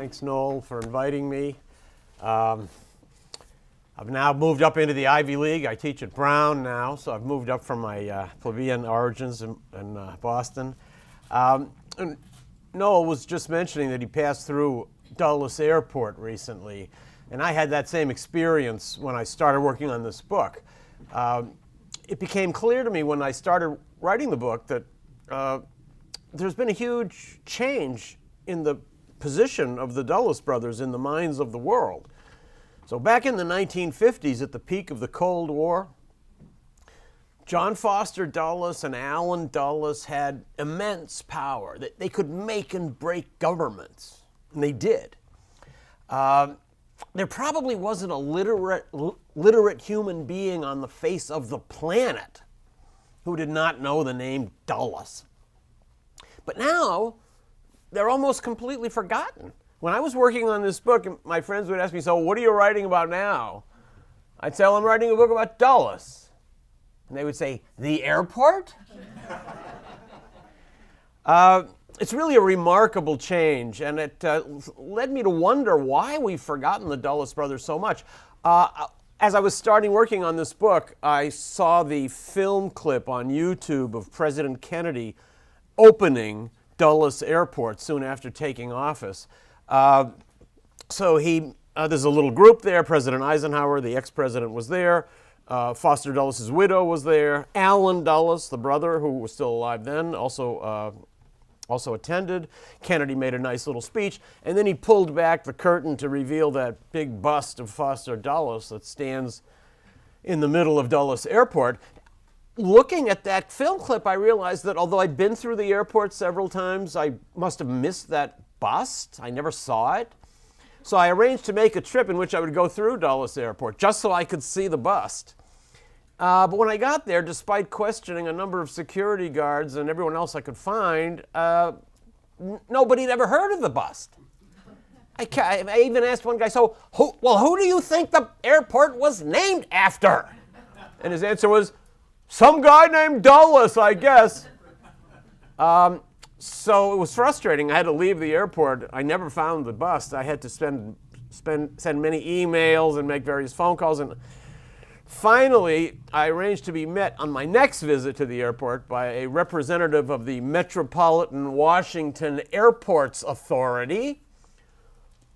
Thanks, Noel, for inviting me. I've now moved up into the Ivy League. I teach at Brown now, so I've moved up from my plebeian origins in Boston. And Noel was just mentioning that he passed through Dulles Airport recently, and I had that same experience when I started working on this book. It became clear to me when I started writing the book that there's been a huge change in the position of the Dulles brothers in the minds of the world. So back in the 1950s, at the peak of the Cold War, John Foster Dulles and Allen Dulles had immense power. They could make and break governments, and they did. There probably wasn't a literate human being on the face of the planet who did not know the name Dulles. But now, they're almost completely forgotten. When I was working on this book, my friends would ask me, so what are you writing about now? I'd tell them I'm writing a book about Dulles. And they would say, the airport? It's really a remarkable change, and it led me to wonder why we've forgotten the Dulles brothers so much. As I was starting working on this book, I saw the film clip on YouTube of President Kennedy opening Dulles Airport soon after taking office. There's a little group there. President Eisenhower, the ex-president, was there. Foster Dulles' widow was there. Allen Dulles, the brother, who was still alive then, also attended. Kennedy made a nice little speech, and then he pulled back the curtain to reveal that big bust of Foster Dulles that stands in the middle of Dulles Airport. Looking at that film clip, I realized that although I'd been through the airport several times, I must have missed that bust. I never saw it. So I arranged to make a trip in which I would go through Dulles Airport just so I could see the bust. But when I got there, despite questioning a number of security guards and everyone else I could find, nobody had ever heard of the bust. I even asked one guy, so who do you think the airport was named after? And his answer was, some guy named Dulles, I guess. So it was frustrating. I had to leave the airport. I never found the bust. I had to send many emails and make various phone calls. And finally, I arranged to be met on my next visit to the airport by a representative of the Metropolitan Washington Airports Authority,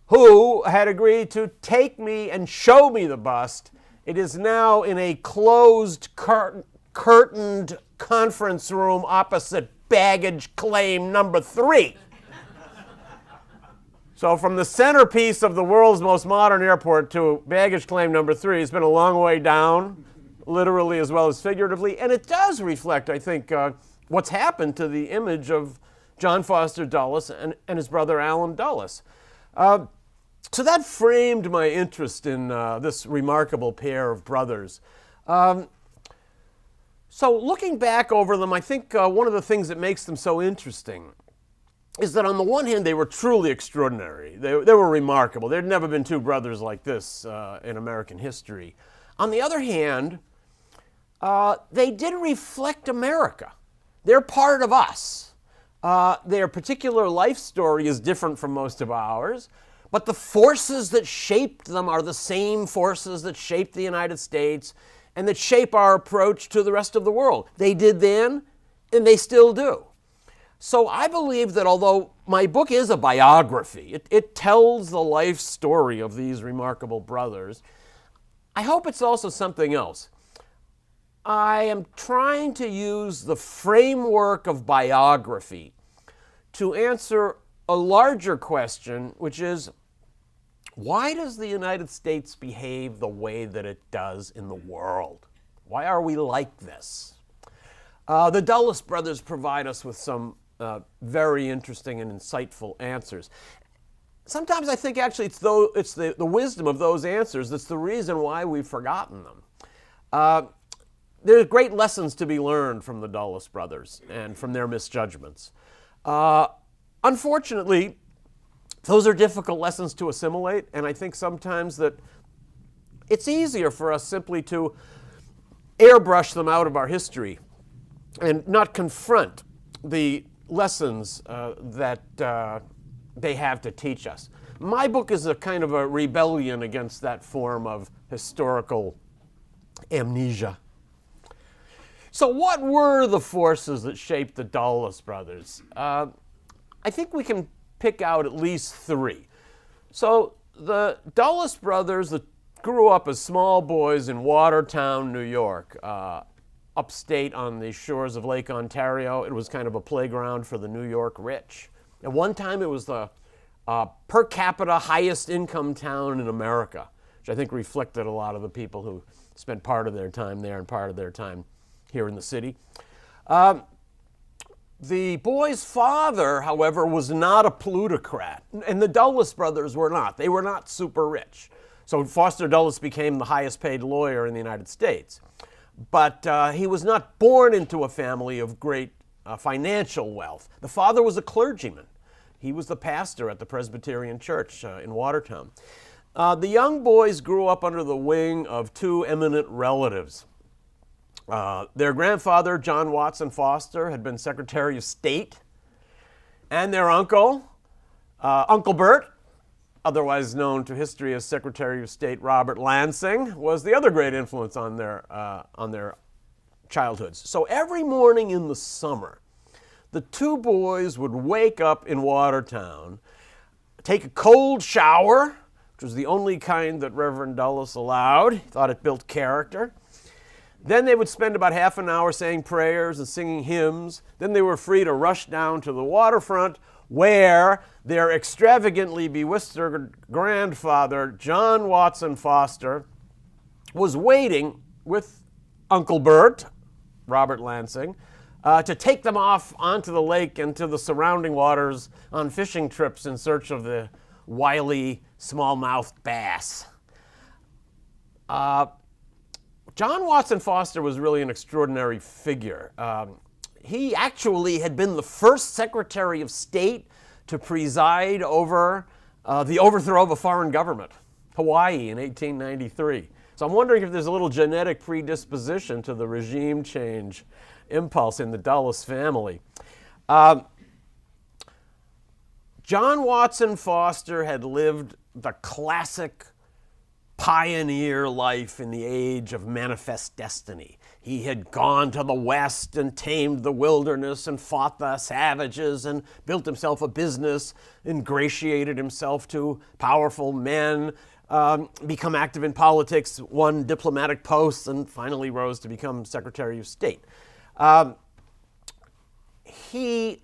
who had agreed to take me and show me the bust. It is now in a closed, curtained conference room opposite baggage claim number 3. So from the centerpiece of the world's most modern airport to baggage claim number 3, it's been a long way down, literally as well as figuratively, and it does reflect, I think, what's happened to the image of John Foster Dulles and his brother Allen Dulles. So that framed my interest in this remarkable pair of brothers. So looking back over them, I think one of the things that makes them so interesting is that on the one hand, they were truly extraordinary. They were remarkable. There had never been two brothers like this in American history. On the other hand, they did reflect America. They're part of us. Their particular life story is different from most of ours, but the forces that shaped them are the same forces that shaped the United States and that shape our approach to the rest of the world. They did then, and they still do. So I believe that although my book is a biography, it tells the life story of these remarkable brothers, I hope it's also something else. I am trying to use the framework of biography to answer a larger question, which is, why does the United States behave the way that it does in the world? Why are we like this? The Dulles brothers provide us with some very interesting and insightful answers. Sometimes I think actually it's the wisdom of those answers that's the reason why we've forgotten them. There's great lessons to be learned from the Dulles brothers and from their misjudgments. Unfortunately, those are difficult lessons to assimilate, and I think sometimes that it's easier for us simply to airbrush them out of our history and not confront the lessons that they have to teach us. My book is a kind of a rebellion against that form of historical amnesia. So what were the forces that shaped the Dulles brothers? I think we can pick out at least three. So the Dulles brothers grew up as small boys in Watertown, New York, upstate on the shores of Lake Ontario. It was kind of a playground for the New York rich. At one time, it was the per capita highest income town in America, which I think reflected a lot of the people who spent part of their time there and part of their time here in the city. The boy's father, however, was not a plutocrat, and the Dulles brothers were not. They were not super rich. So Foster Dulles became the highest paid lawyer in the United States. But he was not born into a family of great financial wealth. The father was a clergyman. He was the pastor at the Presbyterian Church in Watertown. The young boys grew up under the wing of two eminent relatives. Their grandfather, John Watson Foster, had been Secretary of State, and their uncle, Uncle Bert, otherwise known to history as Secretary of State Robert Lansing, was the other great influence on their childhoods. So every morning in the summer, the two boys would wake up in Watertown, take a cold shower, which was the only kind that Reverend Dulles allowed. He thought it built character. Then they would spend about half an hour saying prayers and singing hymns. Then they were free to rush down to the waterfront where their extravagantly bewhiskered grandfather, John Watson Foster, was waiting with Uncle Bert, Robert Lansing, to take them off onto the lake and to the surrounding waters on fishing trips in search of the wily smallmouth bass. John Watson Foster was really an extraordinary figure. He actually had been the first Secretary of State to preside over the overthrow of a foreign government, Hawaii, in 1893. So I'm wondering if there's a little genetic predisposition to the regime change impulse in the Dulles family. John Watson Foster had lived the classic pioneer life in the age of manifest destiny. He had gone to the West and tamed the wilderness and fought the savages and built himself a business, ingratiated himself to powerful men, become active in politics, won diplomatic posts, and finally rose to become Secretary of State. He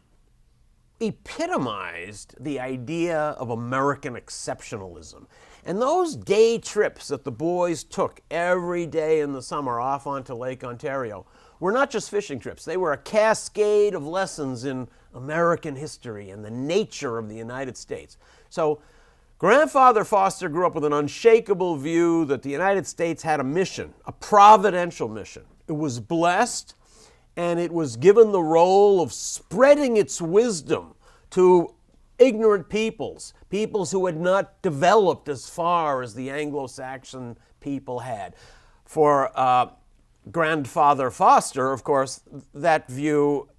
epitomized the idea of American exceptionalism. And those day trips that the boys took every day in the summer off onto Lake Ontario were not just fishing trips. They were a cascade of lessons in American history and the nature of the United States. So Grandfather Foster grew up with an unshakable view that the United States had a mission, a providential mission. It was blessed, and it was given the role of spreading its wisdom to ignorant peoples who had not developed as far as the Anglo-Saxon people had. For Grandfather Foster, of course, that view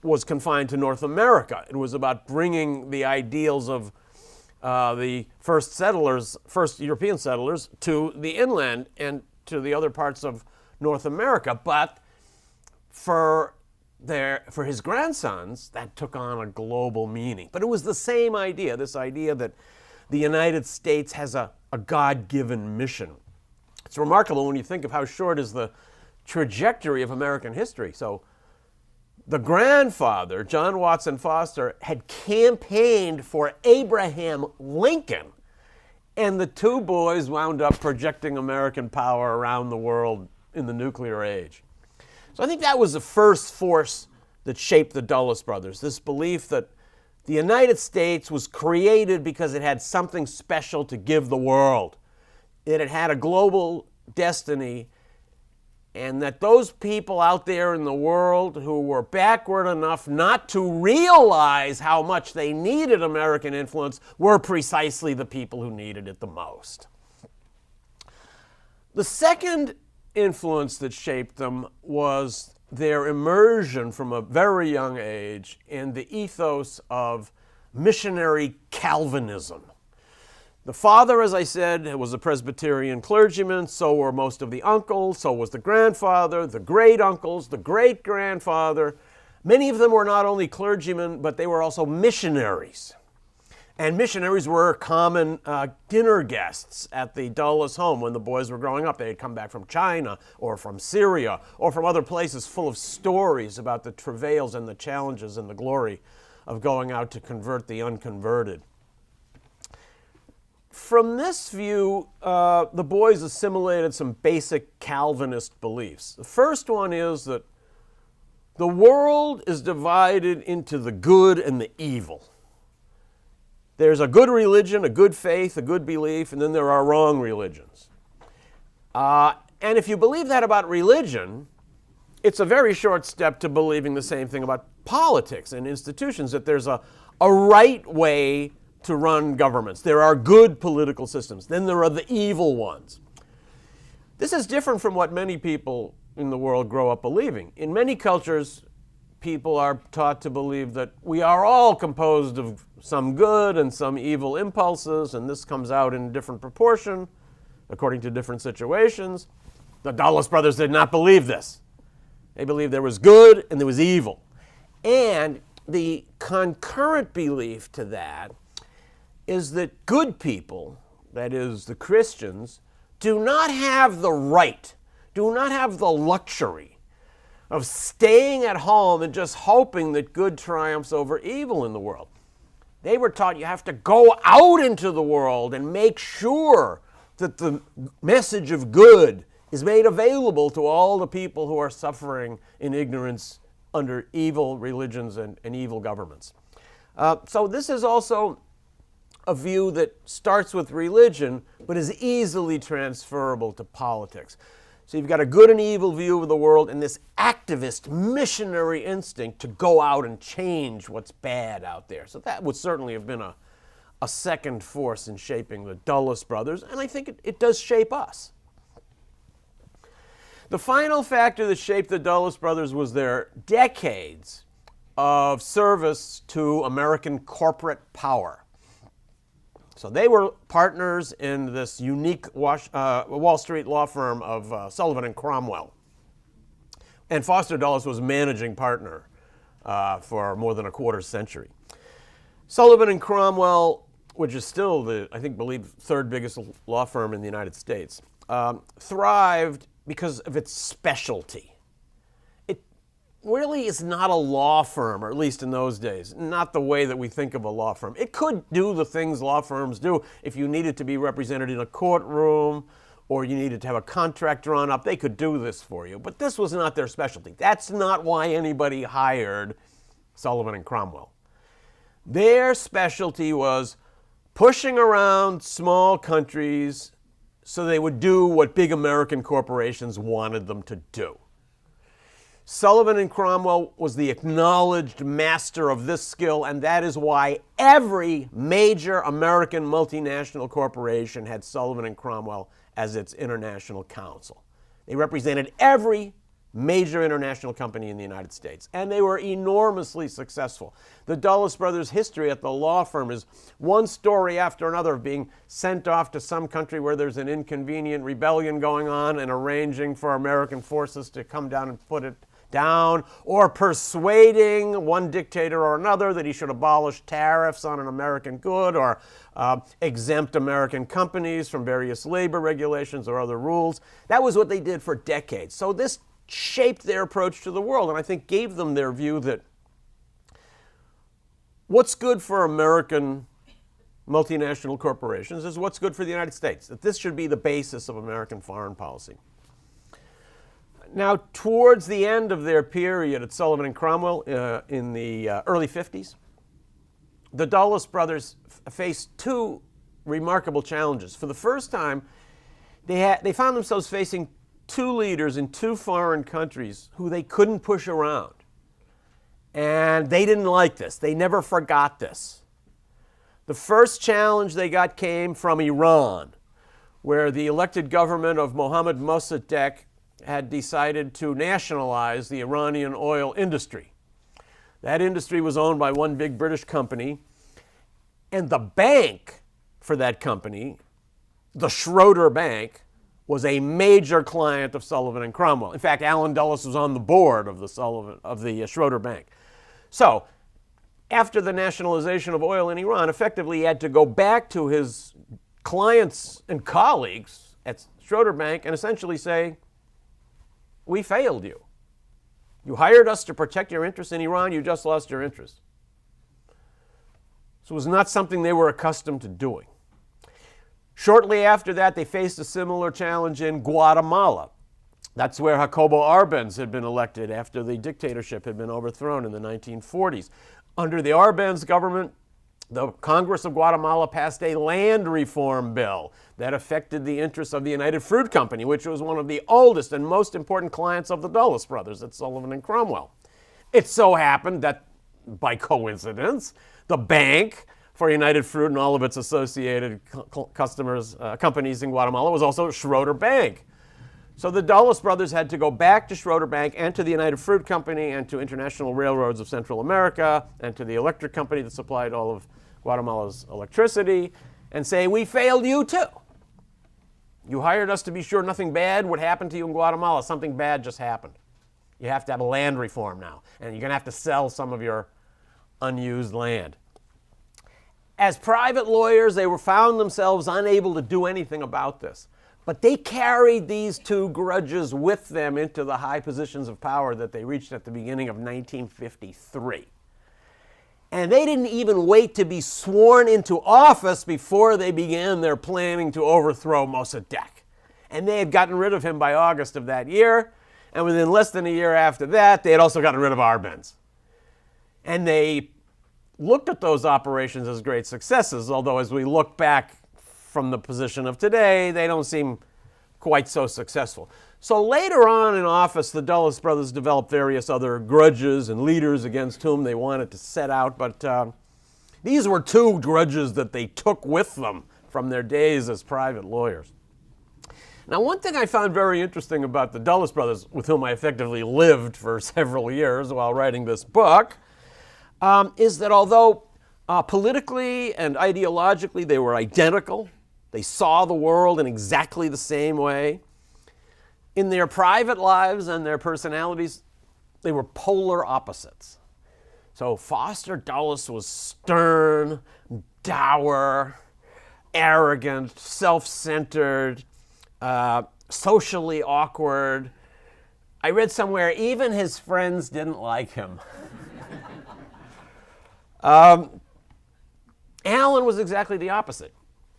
was confined to North America. It was about bringing the ideals of the first European settlers to the inland and to the other parts of North America. But for his grandsons, that took on a global meaning. But it was the same idea, this idea that the United States has a God-given mission. It's remarkable when you think of how short is the trajectory of American history. So the grandfather, John Watson Foster, had campaigned for Abraham Lincoln, and the two boys wound up projecting American power around the world in the nuclear age. So I think that was the first force that shaped the Dulles brothers, this belief that the United States was created because it had something special to give the world. It had had a global destiny, and that those people out there in the world who were backward enough not to realize how much they needed American influence were precisely the people who needed it the most. The second influence that shaped them was their immersion from a very young age in the ethos of missionary Calvinism. The father, as I said, was a Presbyterian clergyman. So were most of the uncles. So was the grandfather, the great uncles, the great grandfather. Many of them were not only clergymen, but they were also missionaries. And missionaries were common dinner guests at the Dulles home when the boys were growing up. They had come back from China or from Syria or from other places full of stories about the travails and the challenges and the glory of going out to convert the unconverted. From this view, the boys assimilated some basic Calvinist beliefs. The first one is that the world is divided into the good and the evil. There's a good religion, a good faith, a good belief, and then there are wrong religions. And if you believe that about religion, it's a very short step to believing the same thing about politics and institutions, that there's a right way to run governments. There are good political systems. Then there are the evil ones. This is different from what many people in the world grow up believing. In many cultures, people are taught to believe that we are all composed of some good and some evil impulses, and this comes out in different proportion according to different situations. The Dulles brothers did not believe this. They believed there was good and there was evil. And the concurrent belief to that is that good people, that is the Christians, do not have the right, do not have the luxury of staying at home and just hoping that good triumphs over evil in the world. They were taught you have to go out into the world and make sure that the message of good is made available to all the people who are suffering in ignorance under evil religions and evil governments. So this is also a view that starts with religion, but is easily transferable to politics. So you've got a good and evil view of the world and this activist missionary instinct to go out and change what's bad out there. So that would certainly have been a second force in shaping the Dulles brothers, and I think it does shape us. The final factor that shaped the Dulles brothers was their decades of service to American corporate power. So they were partners in this unique Wall Street law firm of Sullivan and Cromwell. And Foster Dulles was managing partner for more than a quarter century. Sullivan and Cromwell, which is still the, I think, third biggest law firm in the United States, thrived because of its specialty. Really is not a law firm, or at least in those days, not the way that we think of a law firm. It could do the things law firms do. If you needed to be represented in a courtroom or you needed to have a contract drawn up, they could do this for you. But this was not their specialty. That's not why anybody hired Sullivan and Cromwell. Their specialty was pushing around small countries so they would do what big American corporations wanted them to do. Sullivan and Cromwell was the acknowledged master of this skill, and that is why every major American multinational corporation had Sullivan and Cromwell as its international counsel. They represented every major international company in the United States, and they were enormously successful. The Dulles brothers' history at the law firm is one story after another of being sent off to some country where there's an inconvenient rebellion going on and arranging for American forces to come down and put it down, or persuading one dictator or another that he should abolish tariffs on an American good or exempt American companies from various labor regulations or other rules. That was what they did for decades. So this shaped their approach to the world, and I think gave them their view that what's good for American multinational corporations is what's good for the United States, that this should be the basis of American foreign policy. Now, towards the end of their period at Sullivan and Cromwell in the early 50s, the Dulles brothers faced two remarkable challenges. For the first time, they found themselves facing two leaders in two foreign countries who they couldn't push around. And they didn't like this. They never forgot this. The first challenge they got came from Iran, where the elected government of Mohammad Mossadegh had decided to nationalize the Iranian oil industry. That industry was owned by one big British company, and the bank for that company, the Schroeder Bank, was a major client of Sullivan and Cromwell. In fact, Allen Dulles was on the board of the Schroeder Bank. So, after the nationalization of oil in Iran, effectively he had to go back to his clients and colleagues at Schroeder Bank and essentially say, we failed you. You hired us to protect your interests in Iran, you just lost your interests. So it was not something they were accustomed to doing. Shortly after that, they faced a similar challenge in Guatemala. That's where Jacobo Arbenz had been elected after the dictatorship had been overthrown in the 1940s. Under the Arbenz government, the Congress of Guatemala passed a land reform bill that affected the interests of the United Fruit Company, which was one of the oldest and most important clients of the Dulles brothers at Sullivan and Cromwell. It so happened that, by coincidence, the bank for United Fruit and all of its associated companies in Guatemala was also Schroeder Bank. So the Dulles brothers had to go back to Schroeder Bank and to the United Fruit Company and to International Railroads of Central America and to the electric company that supplied all of Guatemala's electricity and say, we failed you too. You hired us to be sure nothing bad would happen to you in Guatemala. Something bad just happened. You have to have a land reform now, and you're going to have to sell some of your unused land. As private lawyers, they found themselves unable to do anything about this. But they carried these two grudges with them into the high positions of power that they reached at the beginning of 1953. And they didn't even wait to be sworn into office before they began their planning to overthrow Mossadegh. And they had gotten rid of him by August of that year. And within less than a year after that, they had also gotten rid of Arbenz. And they looked at those operations as great successes, although as we look back from the position of today, they don't seem quite so successful. So later on in office, the Dulles brothers developed various other grudges and leaders against whom they wanted to set out, but these were two grudges that they took with them from their days as private lawyers. Now, one thing I found very interesting about the Dulles brothers, with whom I effectively lived for several years while writing this book, is that although politically and ideologically they were identical, they saw the world in exactly the same way, in their private lives and their personalities, they were polar opposites. So Foster Dulles was stern, dour, arrogant, self-centered, socially awkward. I read somewhere even his friends didn't like him. Allen was exactly the opposite.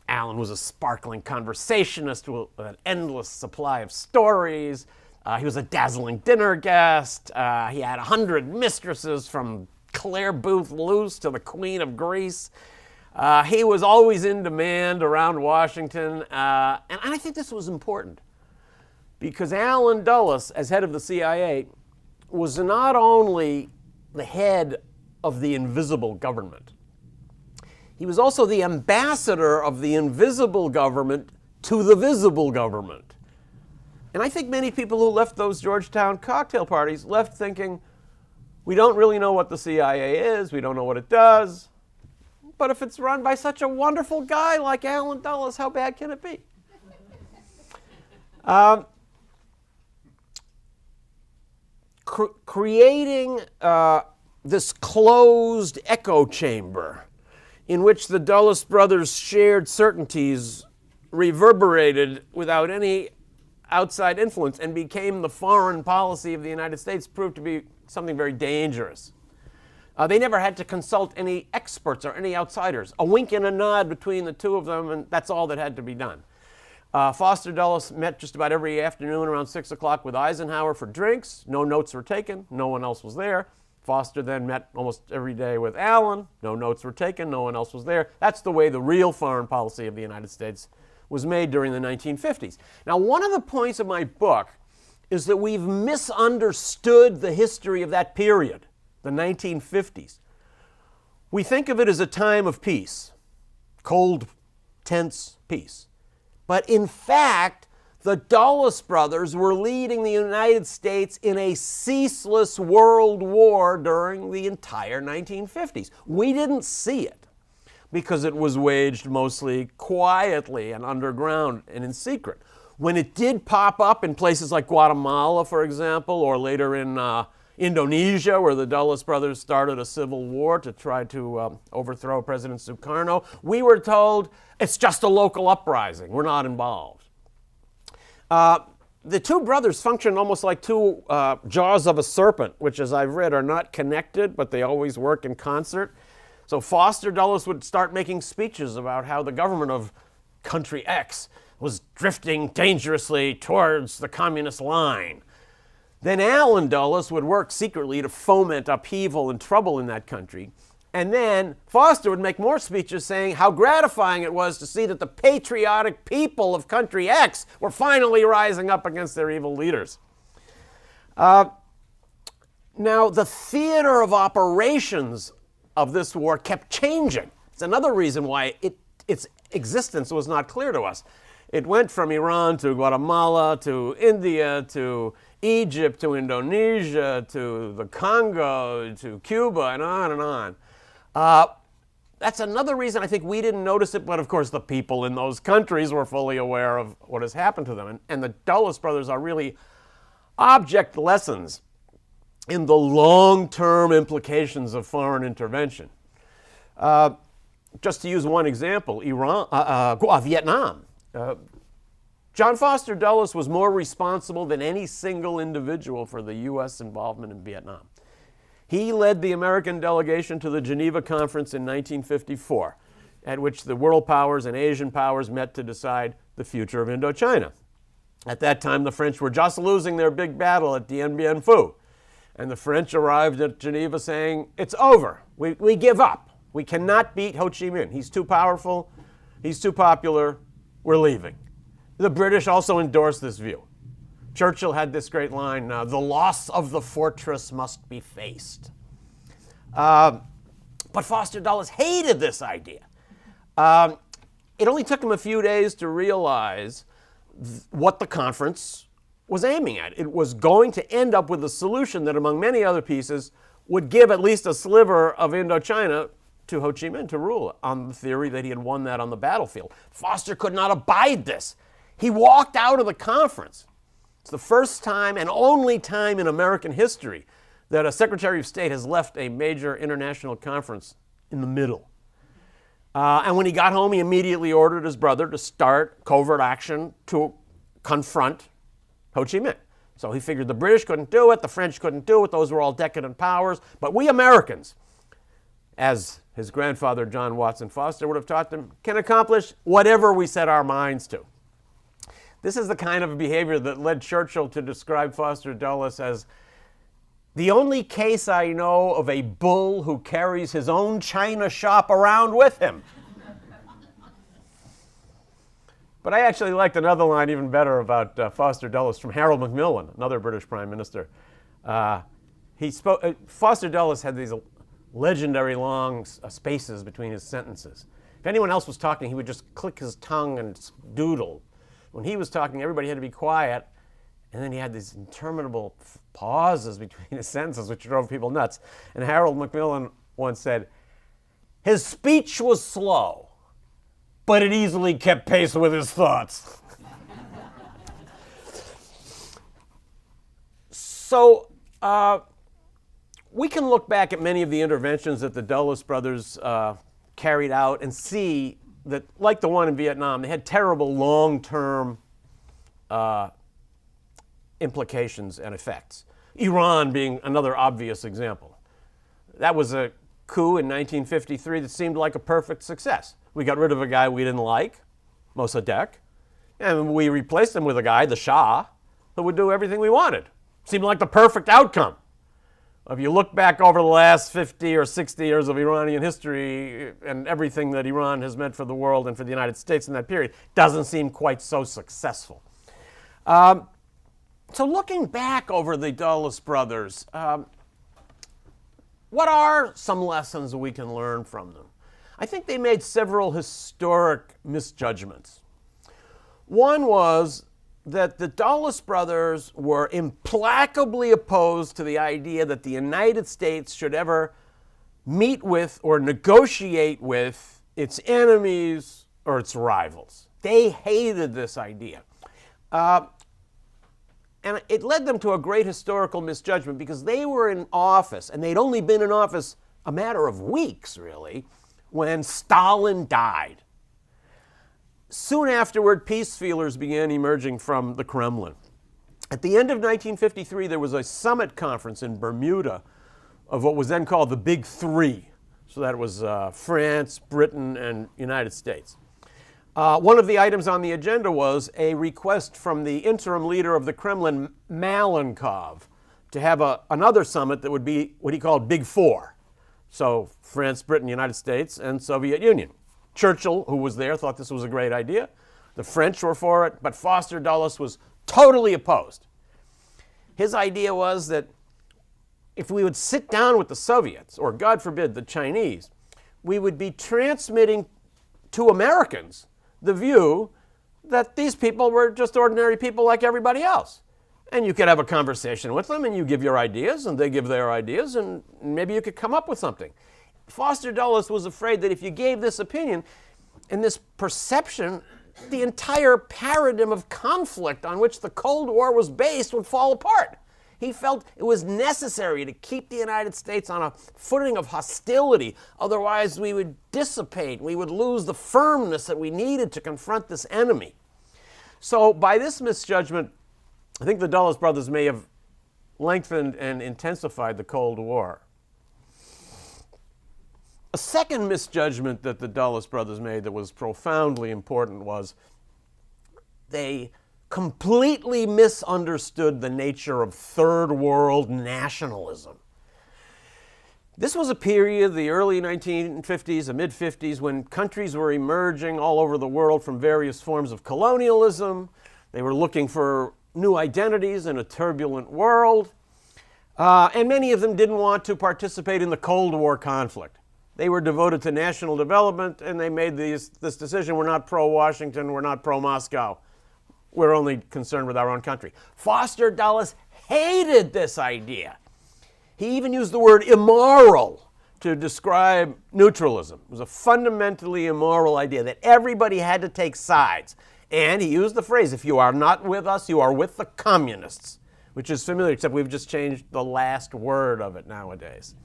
Allen was a sparkling conversationalist with an endless supply of stories. He was a dazzling dinner guest. He had 100 mistresses from Claire Booth Luce to the Queen of Greece. He was always in demand around Washington. And I think this was important because Allen Dulles, as head of the CIA, was not only the head of the invisible government, he was also the ambassador of the invisible government to the visible government. And I think many people who left those Georgetown cocktail parties left thinking, we don't really know what the CIA is, we don't know what it does, but if it's run by such a wonderful guy like Allen Dulles, how bad can it be? Creating this closed echo chamber in which the Dulles brothers' shared certainties reverberated without any outside influence and became the foreign policy of the United States proved to be something very dangerous. They never had to consult any experts or any outsiders. A wink and a nod between the two of them, and that's all that had to be done. Foster Dulles met just about every afternoon around 6 o'clock with Eisenhower for drinks. No notes were taken. No one else was there. Foster then met almost every day with Allen. No notes were taken. No one else was there. That's the way the real foreign policy of the United States was made during the 1950s. Now, one of the points of my book is that we've misunderstood the history of that period, the 1950s. We think of it as a time of peace, cold, tense peace. But in fact, the Dulles brothers were leading the United States in a ceaseless world war during the entire 1950s. We didn't see it. because it was waged mostly quietly and underground and in secret. When it did pop up in places like Guatemala, for example, or later in Indonesia, where the Dulles brothers started a civil war to try to overthrow President Sukarno, we were told it's just a local uprising. We're not involved. The two brothers functioned almost like two jaws of a serpent, which, as I've read, are not connected, but they always work in concert. So Foster Dulles would start making speeches about how the government of country X was drifting dangerously towards the communist line. Then Allen Dulles would work secretly to foment upheaval and trouble in that country. And then Foster would make more speeches saying how gratifying it was to see that the patriotic people of country X were finally rising up against their evil leaders. Now, the theater of operations of this war kept changing. It's another reason why its existence was not clear to us. It went from Iran to Guatemala to India to Egypt to Indonesia to the Congo to Cuba and on and on. That's another reason I think we didn't notice it, but of course the people in those countries were fully aware of what has happened to them. And the Dulles brothers are really object lessons in the long-term implications of foreign intervention. Just to use one example, Vietnam. John Foster Dulles was more responsible than any single individual for the U.S. involvement in Vietnam. He led the American delegation to the Geneva Conference in 1954, at which the world powers and Asian powers met to decide the future of Indochina. At that time, the French were just losing their big battle at Dien Bien Phu. And the French arrived at Geneva saying, it's over. We give up. We cannot beat Ho Chi Minh. He's too powerful. He's too popular. We're leaving. The British also endorsed this view. Churchill had this great line, the loss of the fortress must be faced. But Foster Dulles hated this idea. It only took him a few days to realize what the conference was aiming at. It was going to end up with a solution that, among many other pieces, would give at least a sliver of Indochina to Ho Chi Minh to rule, on the theory that he had won that on the battlefield. Foster could not abide this. He walked out of the conference. It's the first time and only time in American history that a Secretary of State has left a major international conference in the middle. And when he got home, he immediately ordered his brother to start covert action to confront Ho Chi Minh. So he figured the British couldn't do it, the French couldn't do it, those were all decadent powers, but we Americans, as his grandfather John Watson Foster would have taught them, can accomplish whatever we set our minds to. This is the kind of behavior that led Churchill to describe Foster Dulles as the only case I know of a bull who carries his own china shop around with him. But I actually liked another line even better about Foster Dulles from Harold Macmillan, another British Prime Minister. Foster Dulles had these legendary long spaces between his sentences. If anyone else was talking, he would just click his tongue and doodle. When he was talking, everybody had to be quiet, and then he had these interminable pauses between his sentences, which drove people nuts. And Harold Macmillan once said, his speech was slow, but it easily kept pace with his thoughts. So we can look back at many of the interventions that the Dulles brothers carried out and see that, like the one in Vietnam, they had terrible long-term implications and effects. Iran being another obvious example. That was a coup in 1953 that seemed like a perfect success. We got rid of a guy we didn't like, Mossadegh, and we replaced him with a guy, the Shah, who would do everything we wanted. Seemed like the perfect outcome. If you look back over the last 50 or 60 years of Iranian history and everything that Iran has meant for the world and for the United States in that period, doesn't seem quite so successful. So looking back over the Dulles brothers, what are some lessons we can learn from them? I think they made several historic misjudgments. One was that the Dulles brothers were implacably opposed to the idea that the United States should ever meet with or negotiate with its enemies or its rivals. They hated this idea. And it led them to a great historical misjudgment because they were in office, and they'd only been in office a matter of weeks, really, when Stalin died. Soon afterward, peace feelers began emerging from the Kremlin. At the end of 1953, there was a summit conference in Bermuda of what was then called the Big Three. So that was France, Britain, and United States. One of the items on the agenda was a request from the interim leader of the Kremlin, Malenkov, to have another summit that would be what he called Big Four. So France, Britain, United States, and Soviet Union. Churchill, who was there, thought this was a great idea. The French were for it, but Foster Dulles was totally opposed. His idea was that if we would sit down with the Soviets, or God forbid, the Chinese, we would be transmitting to Americans the view that these people were just ordinary people like everybody else. And you could have a conversation with them, and you give your ideas, and they give their ideas, and maybe you could come up with something. Foster Dulles was afraid that if you gave this opinion and this perception, the entire paradigm of conflict on which the Cold War was based would fall apart. He felt it was necessary to keep the United States on a footing of hostility. Otherwise, we would dissipate. We would lose the firmness that we needed to confront this enemy. So by this misjudgment, I think the Dulles brothers may have lengthened and intensified the Cold War. A second misjudgment that the Dulles brothers made that was profoundly important was they completely misunderstood the nature of third world nationalism. This was a period, the early 1950s, the mid-50s, when countries were emerging all over the world from various forms of colonialism. They were looking for new identities in a turbulent world, and many of them didn't want to participate in the Cold War conflict. They were devoted to national development, and they made this decision: we're not pro-Washington, we're not pro-Moscow. We're only concerned with our own country. Foster Dulles hated this idea. He even used the word immoral to describe neutralism. It was a fundamentally immoral idea that everybody had to take sides. And he used the phrase, if you are not with us, you are with the communists, which is familiar, except we've just changed the last word of it nowadays.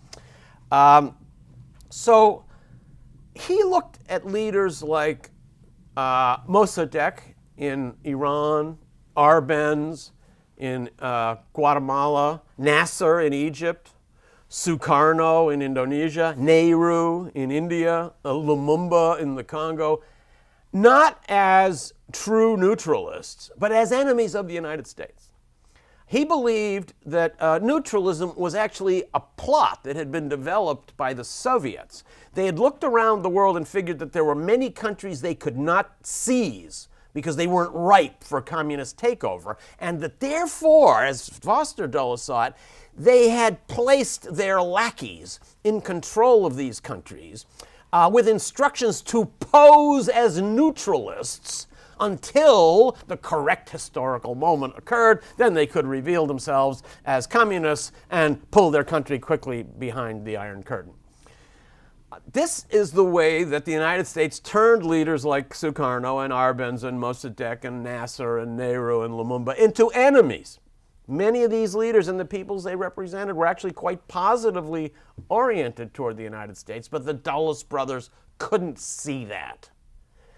So he looked at leaders like Mossadegh in Iran, Arbenz in Guatemala, Nasser in Egypt, Sukarno in Indonesia, Nehru in India, Lumumba in the Congo, not as true neutralists, but as enemies of the United States. He believed that neutralism was actually a plot that had been developed by the Soviets. They had looked around the world and figured that there were many countries they could not seize because they weren't ripe for communist takeover, and that therefore, as Foster Dulles saw it, they had placed their lackeys in control of these countries with instructions to pose as neutralists until the correct historical moment occurred. Then they could reveal themselves as communists and pull their country quickly behind the Iron Curtain. This is the way that the United States turned leaders like Sukarno and Arbenz and Mossadegh and Nasser and Nehru and Lumumba into enemies. Many of these leaders and the peoples they represented were actually quite positively oriented toward the United States, but the Dulles brothers couldn't see that.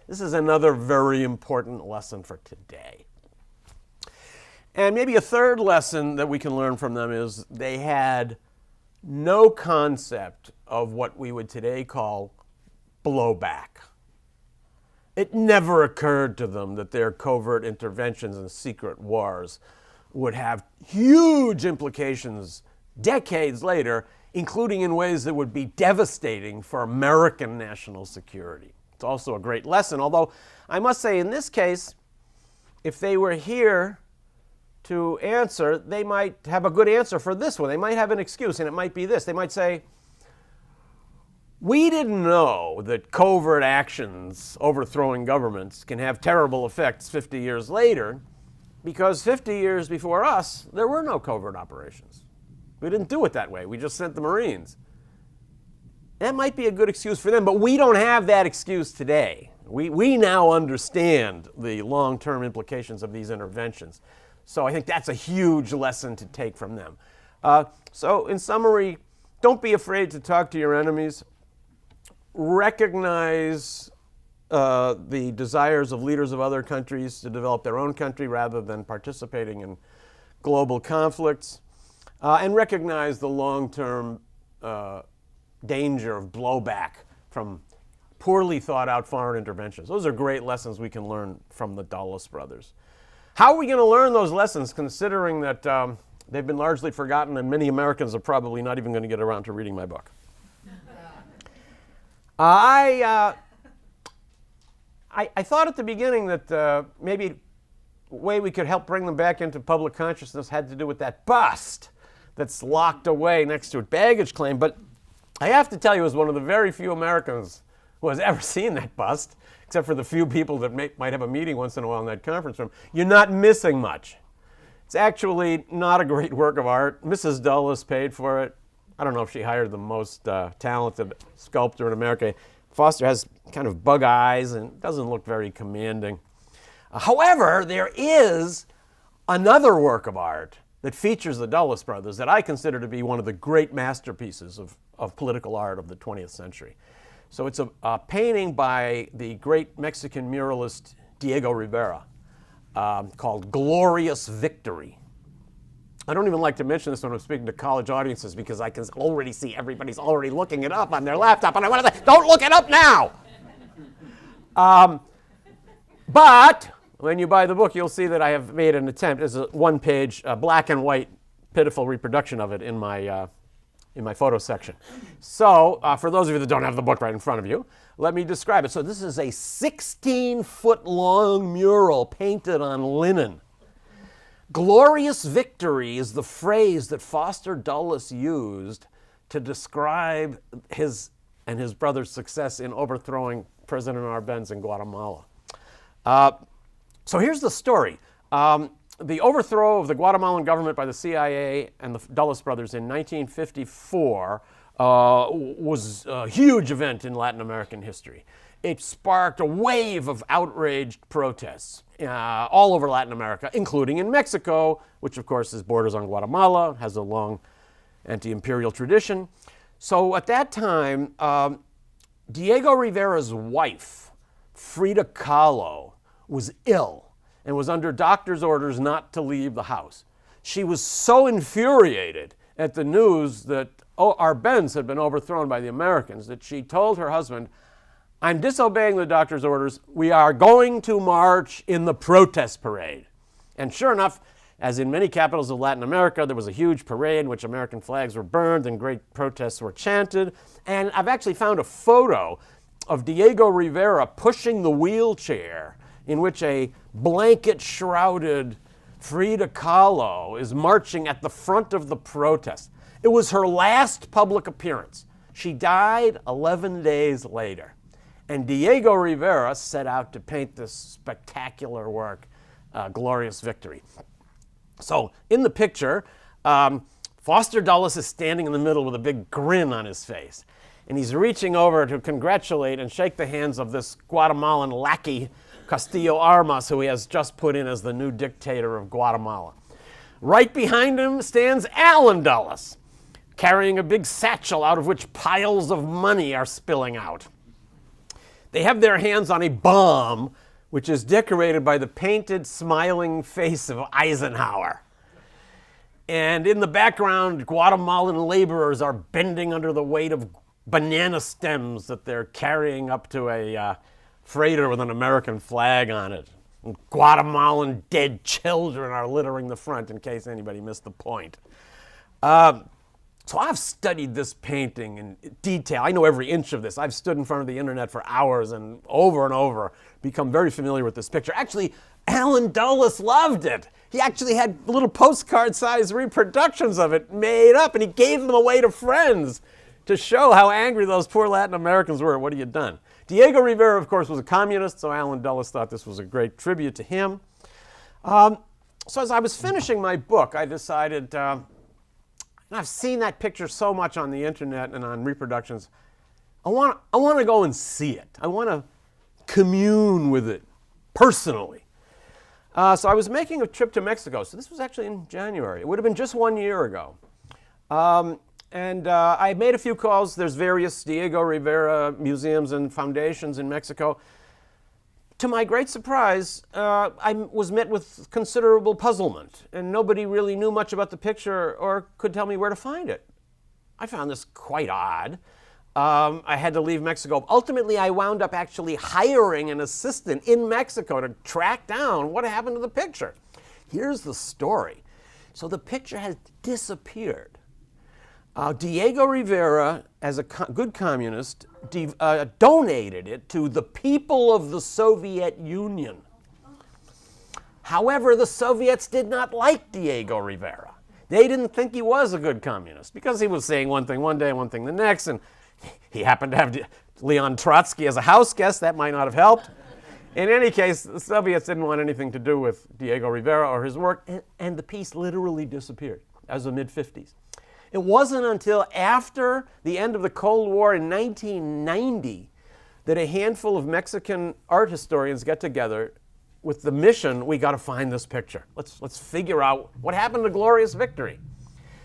This is another very important lesson for today. And maybe a third lesson that we can learn from them is they had no concept of what we would today call blowback. It never occurred to them that their covert interventions and secret wars would have huge implications decades later, including in ways that would be devastating for American national security. It's also a great lesson, although I must say in this case, if they were here to answer, they might have a good answer for this one. They might have an excuse, and it might be this. They might say, we didn't know that covert actions overthrowing governments can have terrible effects 50 years later, because 50 years before us, there were no covert operations. We didn't do it that way. We just sent the Marines. That might be a good excuse for them, but we don't have that excuse today. We now understand the long-term implications of these interventions. So I think that's a huge lesson to take from them. So in summary, don't be afraid to talk to your enemies. Recognize the desires of leaders of other countries to develop their own country rather than participating in global conflicts. And recognize the long-term danger of blowback from poorly thought out foreign interventions. Those are great lessons we can learn from the Dulles brothers. How are we going to learn those lessons, considering that they've been largely forgotten and many Americans are probably not even going to get around to reading my book? I thought at the beginning that maybe the way we could help bring them back into public consciousness had to do with that bust that's locked away next to a baggage claim. But I have to tell you, as one of the very few Americans who has ever seen that bust, except for the few people that might have a meeting once in a while in that conference room, you're not missing much. It's actually not a great work of art. Mrs. Dulles paid for it. I don't know if she hired the most talented sculptor in America. Foster has kind of bug eyes and doesn't look very commanding. However, there is another work of art that features the Dulles brothers that I consider to be one of the great masterpieces of political art of the 20th century. So it's a painting by the great Mexican muralist Diego Rivera called Glorious Victory. I don't even like to mention this when I'm speaking to college audiences because I can already see everybody's already looking it up on their laptop, and I want to say, don't look it up now! But when you buy the book, you'll see that I have made an attempt. It's a one-page, black and white, pitiful reproduction of it in my photo section. So for those of you that don't have the book right in front of you, let me describe it. So this is a 16-foot-long mural painted on linen. Glorious victory is the phrase that Foster Dulles used to describe his and his brother's success in overthrowing President Arbenz in Guatemala. So here's the story. The overthrow of the Guatemalan government by the CIA and the Dulles brothers in 1954 was a huge event in Latin American history. It sparked a wave of outraged protests all over Latin America, including in Mexico, which of course borders on Guatemala, has a long anti-imperial tradition. So at that time, Diego Rivera's wife, Frida Kahlo, was ill and was under doctor's orders not to leave the house. She was so infuriated at the news that Arbenz had been overthrown by the Americans that she told her husband, "I'm disobeying the doctor's orders. We are going to march in the protest parade." And sure enough, as in many capitals of Latin America, there was a huge parade in which American flags were burned and great protests were chanted. And I've actually found a photo of Diego Rivera pushing the wheelchair in which a blanket-shrouded Frida Kahlo is marching at the front of the protest. It was her last public appearance. She died 11 days later. And Diego Rivera set out to paint this spectacular work, Glorious Victory. So in the picture, Foster Dulles is standing in the middle with a big grin on his face. And he's reaching over to congratulate and shake the hands of this Guatemalan lackey, Castillo Armas, who he has just put in as the new dictator of Guatemala. Right behind him stands Alan Dulles, carrying a big satchel out of which piles of money are spilling out. They have their hands on a bomb, which is decorated by the painted, smiling face of Eisenhower. And in the background, Guatemalan laborers are bending under the weight of banana stems that they're carrying up to a freighter with an American flag on it. And Guatemalan dead children are littering the front, in case anybody missed the point. So I've studied this painting in detail. I know every inch of this. I've stood in front of the internet for hours and over, become very familiar with this picture. Actually, Alan Dulles loved it. He actually had little postcard-sized reproductions of it made up, and he gave them away to friends to show how angry those poor Latin Americans were at what he had done. Diego Rivera, of course, was a communist, so Alan Dulles thought this was a great tribute to him. So as I was finishing my book, I decided, and I've seen that picture so much on the internet and on reproductions, I want to go and see it. I want to commune with it personally. So I was making a trip to Mexico. So this was actually in January. It would have been just 1 year ago. And I made a few calls. There's various Diego Rivera museums and foundations in Mexico. To my great surprise, I was met with considerable puzzlement, and nobody really knew much about the picture or could tell me where to find it. I found this quite odd. I had to leave Mexico. Ultimately, I wound up actually hiring an assistant in Mexico to track down what happened to the picture. Here's the story. So the picture has disappeared. Diego Rivera, as a good communist, donated it to the people of the Soviet Union. However, the Soviets did not like Diego Rivera. They didn't think he was a good communist because he was saying one thing one day, one thing the next, and he happened to have Leon Trotsky as a house guest. That might not have helped. In any case, the Soviets didn't want anything to do with Diego Rivera or his work, and the piece literally disappeared. That was the mid-50s. It wasn't until after the end of the Cold War in 1990 that a handful of Mexican art historians got together with the mission, we got to find this picture. Let's figure out what happened to Glorious Victory.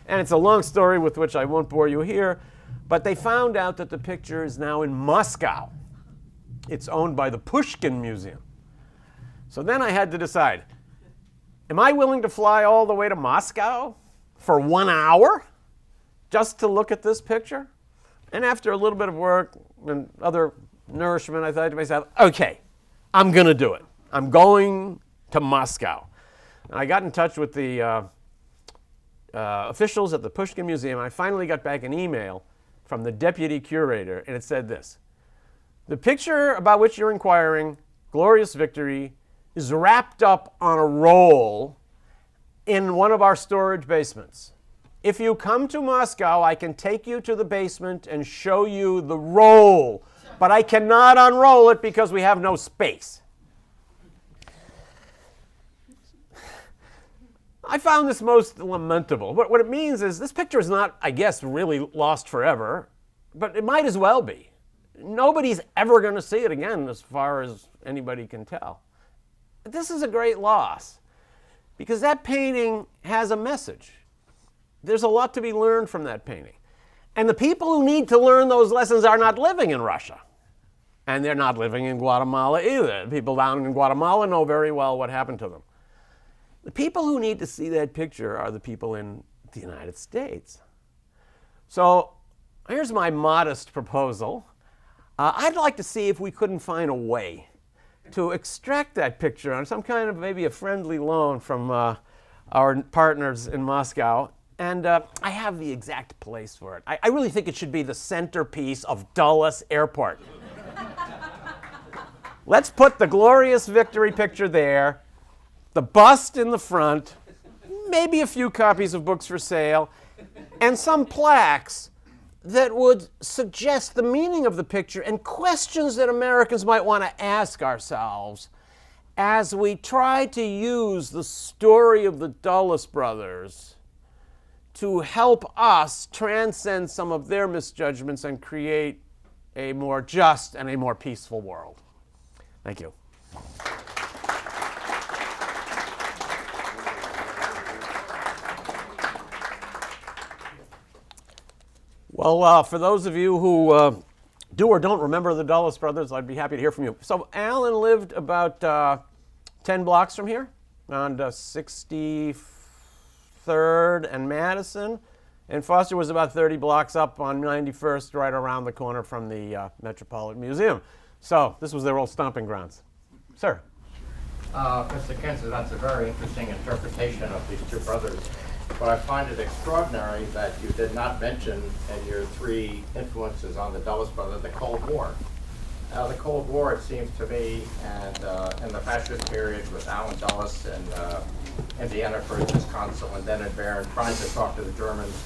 And it's a long story with which I won't bore you here, but they found out that the picture is now in Moscow. It's owned by the Pushkin Museum. So then I had to decide, am I willing to fly all the way to Moscow for 1 hour just to look at this picture? And after a little bit of work and other nourishment, I thought to myself, okay, I'm going to do it. I'm going to Moscow. And I got in touch with the officials at the Pushkin Museum, and I finally got back an email from the deputy curator, and it said this: the picture about which you're inquiring, Glorious Victory, is wrapped up on a roll in one of our storage basements. If you come to Moscow, I can take you to the basement and show you the roll, but I cannot unroll it because we have no space. I found this most lamentable. What it means is this picture is not, I guess, really lost forever, but it might as well be. Nobody's ever going to see it again as far as anybody can tell. This is a great loss because that painting has a message. There's a lot to be learned from that painting. And the people who need to learn those lessons are not living in Russia. And they're not living in Guatemala either. People down in Guatemala know very well what happened to them. The people who need to see that picture are the people in the United States. So here's my modest proposal. I'd like to see if we couldn't find a way to extract that picture on some kind of maybe a friendly loan from our partners in Moscow. And I have the exact place for it. I really think it should be the centerpiece of Dulles Airport. Let's put the Glorious Victory picture there, the bust in the front, maybe a few copies of books for sale, and some plaques that would suggest the meaning of the picture and questions that Americans might want to ask ourselves as we try to use the story of the Dulles brothers to help us transcend some of their misjudgments and create a more just and a more peaceful world. Thank you. Well, for those of you who do or don't remember the Dulles brothers, I'd be happy to hear from you. So Alan lived about 10 blocks from here, on 63rd and Madison, and Foster was about 30 blocks up on 91st, right around the corner from the Metropolitan Museum. So this was their old stomping grounds. Sir. Mr. Kinzer, that's a very interesting interpretation of these two brothers. But I find it extraordinary that you did not mention in your three influences on the Dulles brothers the Cold War. The Cold War, it seems to me, and in the fascist period with Allen Dulles in Indiana first as consul and then in Bern, trying to talk to the Germans,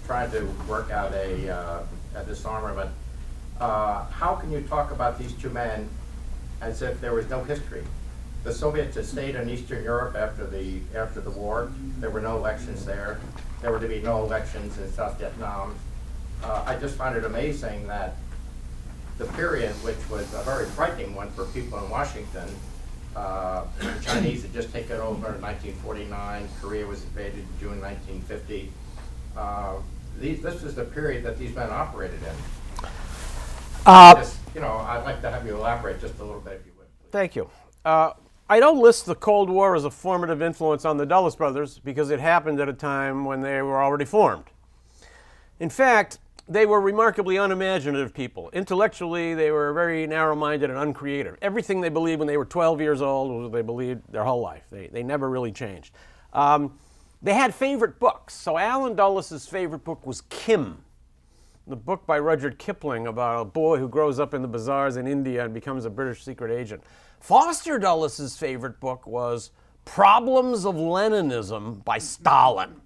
trying to work out a disarmament. How can you talk about these two men as if there was no history? The Soviets had stayed in Eastern Europe after the war. There were no elections there. There were to be no elections in South Vietnam. I just find it amazing that the period, which was a very frightening one for people in Washington. The Chinese had just taken over in 1949. Korea was invaded in June 1950. This is the period that these men operated in. I'd like to have you elaborate just a little bit, if you would, please. Thank you. I don't list the Cold War as a formative influence on the Dulles brothers because it happened at a time when they were already formed. In fact, they were remarkably unimaginative people. Intellectually, they were very narrow-minded and uncreative. Everything they believed when they were 12 years old was what they believed their whole life. They never really changed. They had favorite books. So Allen Dulles' favorite book was Kim, the book by Rudyard Kipling about a boy who grows up in the bazaars in India and becomes a British secret agent. Foster Dulles' favorite book was Problems of Leninism by Stalin.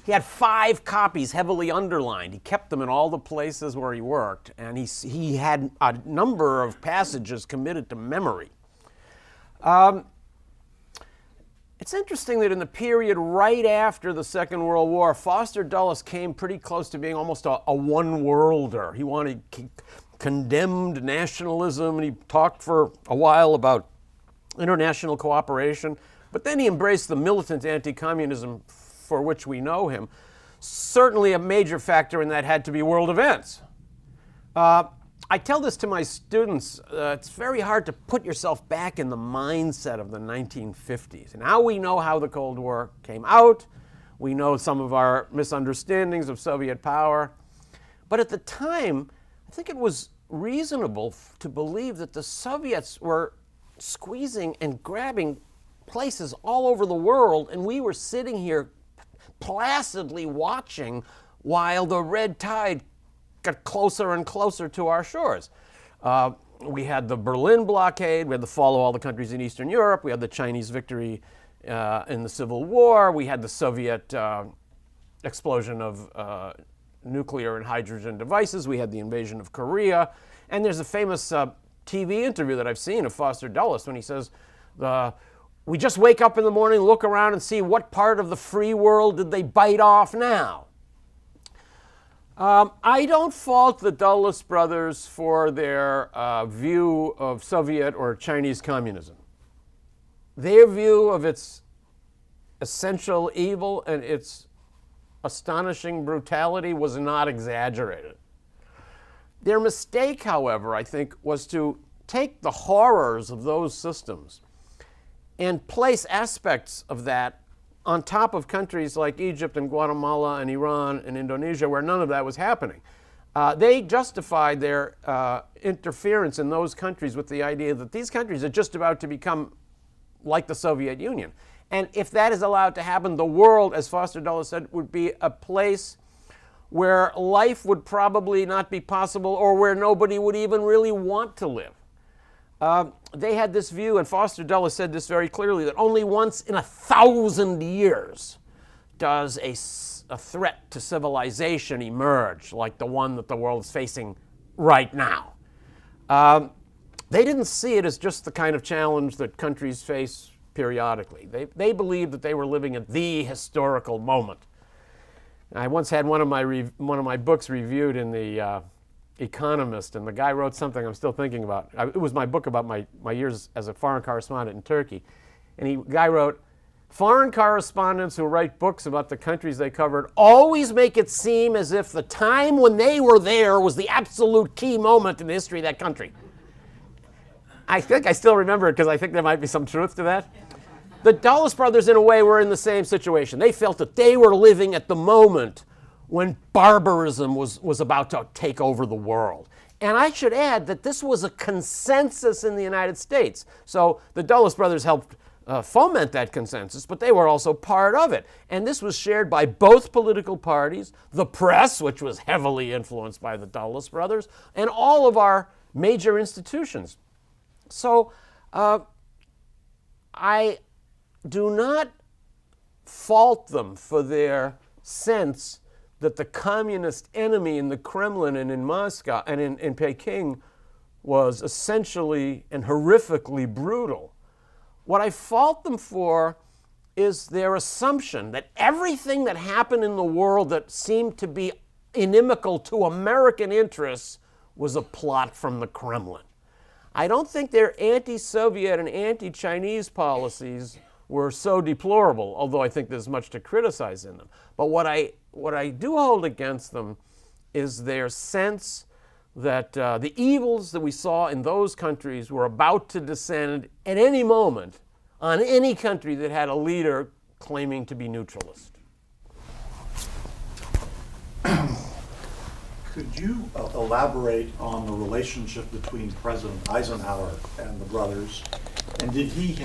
He had 5 copies heavily underlined. He kept them in all the places where he worked, and he had a number of passages committed to memory. It's interesting that in the period right after the Second World War, Foster Dulles came pretty close to being almost a one-worlder. He condemned nationalism, and he talked for a while about international cooperation, but then he embraced the militant anti-communism for which we know him. Certainly a major factor in that had to be world events. I tell this to my students, it's very hard to put yourself back in the mindset of the 1950s. Now we know how the Cold War came out. We know some of our misunderstandings of Soviet power. But at the time, I think it was reasonable to believe that the Soviets were squeezing and grabbing places all over the world, and we were sitting here placidly watching while the red tide got closer and closer to our shores. We had the Berlin blockade, we had the fall of all the countries in Eastern Europe, we had the Chinese victory in the Civil War, we had the Soviet explosion of nuclear and hydrogen devices, we had the invasion of Korea, and there's a famous TV interview that I've seen of Foster Dulles when he says, we just wake up in the morning, look around and see what part of the free world did they bite off now. I don't fault the Dulles brothers for their view of Soviet or Chinese communism. Their view of its essential evil and its astonishing brutality was not exaggerated. Their mistake, however, I think, was to take the horrors of those systems and place aspects of that on top of countries like Egypt and Guatemala and Iran and Indonesia where none of that was happening. They justified their interference in those countries with the idea that these countries are just about to become like the Soviet Union. And if that is allowed to happen, the world, as Foster Dulles said, would be a place where life would probably not be possible or where nobody would even really want to live. They had this view, and Foster Dulles said this very clearly, that only once in 1,000 years does a threat to civilization emerge like the one that the world is facing right now. They didn't see it as just the kind of challenge that countries face periodically. They believed that they were living at the historical moment. I once had one of my books reviewed in the Economist, and the guy wrote something I'm still thinking about. It was my book about my years as a foreign correspondent in Turkey. And the guy wrote, foreign correspondents who write books about the countries they covered always make it seem as if the time when they were there was the absolute key moment in the history of that country. I think I still remember it because I think there might be some truth to that. The Dulles brothers, in a way, were in the same situation. They felt that they were living at the moment when barbarism was about to take over the world. And I should add that this was a consensus in the United States. So the Dulles brothers helped foment that consensus, but they were also part of it. And this was shared by both political parties, the press, which was heavily influenced by the Dulles brothers, and all of our major institutions. So I do not fault them for their sense that the communist enemy in the Kremlin and in Moscow and in Peking was essentially and horrifically brutal. What I fault them for is their assumption that everything that happened in the world that seemed to be inimical to American interests was a plot from the Kremlin. I don't think their anti-Soviet and anti-Chinese policies were so deplorable, although I think there's much to criticize in them. But what I do hold against them is their sense that the evils that we saw in those countries were about to descend at any moment on any country that had a leader claiming to be neutralist. Could you elaborate on the relationship between President Eisenhower and the brothers? And did he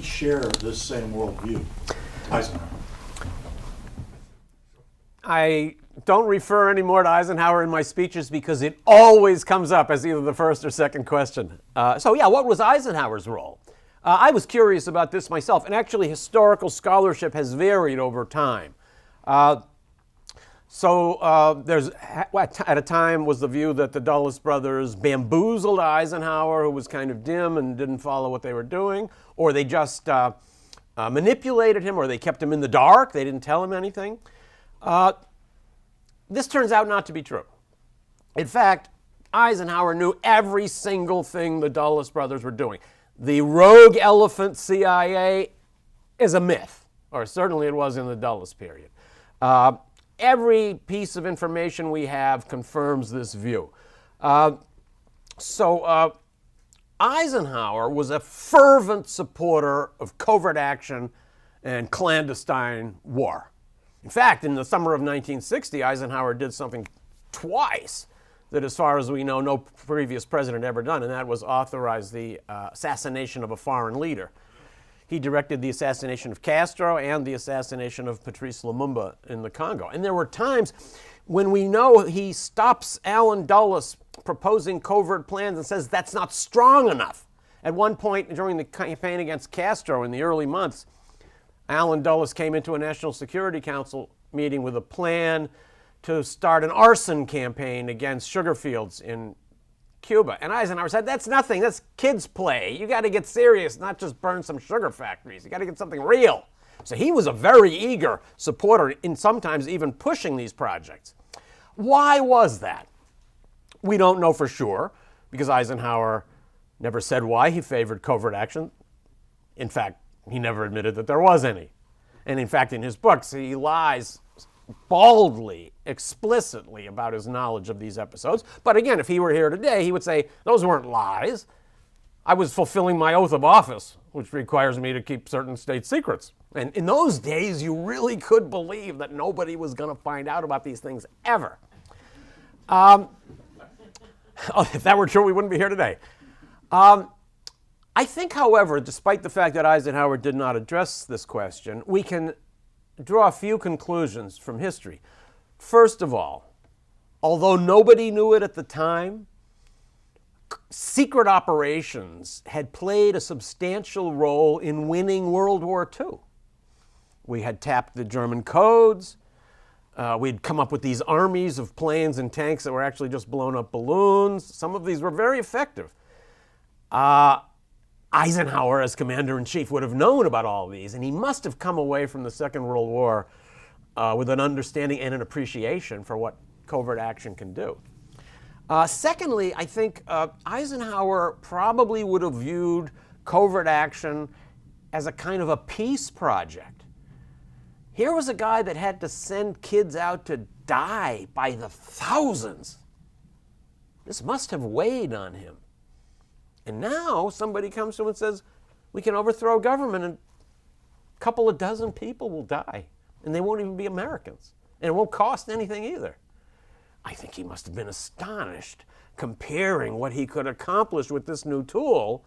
share this same worldview, Eisenhower? I don't refer anymore to Eisenhower in my speeches because it always comes up as either the first or second question. What was Eisenhower's role? I was curious about this myself, and actually historical scholarship has varied over time. There's at a time was the view that the Dulles brothers bamboozled Eisenhower, who was kind of dim and didn't follow what they were doing, or they just manipulated him, or they kept him in the dark. They didn't tell him anything. This turns out not to be true. In fact, Eisenhower knew every single thing the Dulles brothers were doing. The rogue elephant CIA is a myth, or certainly it was in the Dulles period. Every piece of information we have confirms this view. Eisenhower was a fervent supporter of covert action and clandestine war. In fact, in the summer of 1960, Eisenhower did something twice that, as far as we know, no previous president ever done, and that was authorize the assassination of a foreign leader. He directed the assassination of Castro and the assassination of Patrice Lumumba in the Congo. And there were times when we know he stops Allen Dulles proposing covert plans and says that's not strong enough. At one point during the campaign against Castro in the early months, Allen Dulles came into a National Security Council meeting with a plan to start an arson campaign against sugar fields in Cuba. And Eisenhower said, that's nothing, that's kids' play. You got to get serious, not just burn some sugar factories. You got to get something real. So he was a very eager supporter in sometimes even pushing these projects. Why was that? We don't know for sure, because Eisenhower never said why he favored covert action. In fact, he never admitted that there was any. And in fact, in his books, he lies baldly, explicitly about his knowledge of these episodes. But again, if he were here today, he would say, those weren't lies. I was fulfilling my oath of office, which requires me to keep certain state secrets. And in those days, you really could believe that nobody was going to find out about these things ever. If that were true, we wouldn't be here today. I think, however, despite the fact that Eisenhower did not address this question, we can draw a few conclusions from history. First of all, although nobody knew it at the time, secret operations had played a substantial role in winning World War II. We had tapped the German codes. We'd come up with these armies of planes and tanks that were actually just blown up balloons. Some of these were very effective. Eisenhower, as commander-in-chief, would have known about all these, and he must have come away from the Second World War with an understanding and an appreciation for what covert action can do. Secondly, I think Eisenhower probably would have viewed covert action as a kind of a peace project. Here was a guy that had to send kids out to die by the thousands. This must have weighed on him. And now somebody comes to him and says, we can overthrow government and a couple of dozen people will die. And they won't even be Americans. And it won't cost anything either. I think he must have been astonished, comparing what he could accomplish with this new tool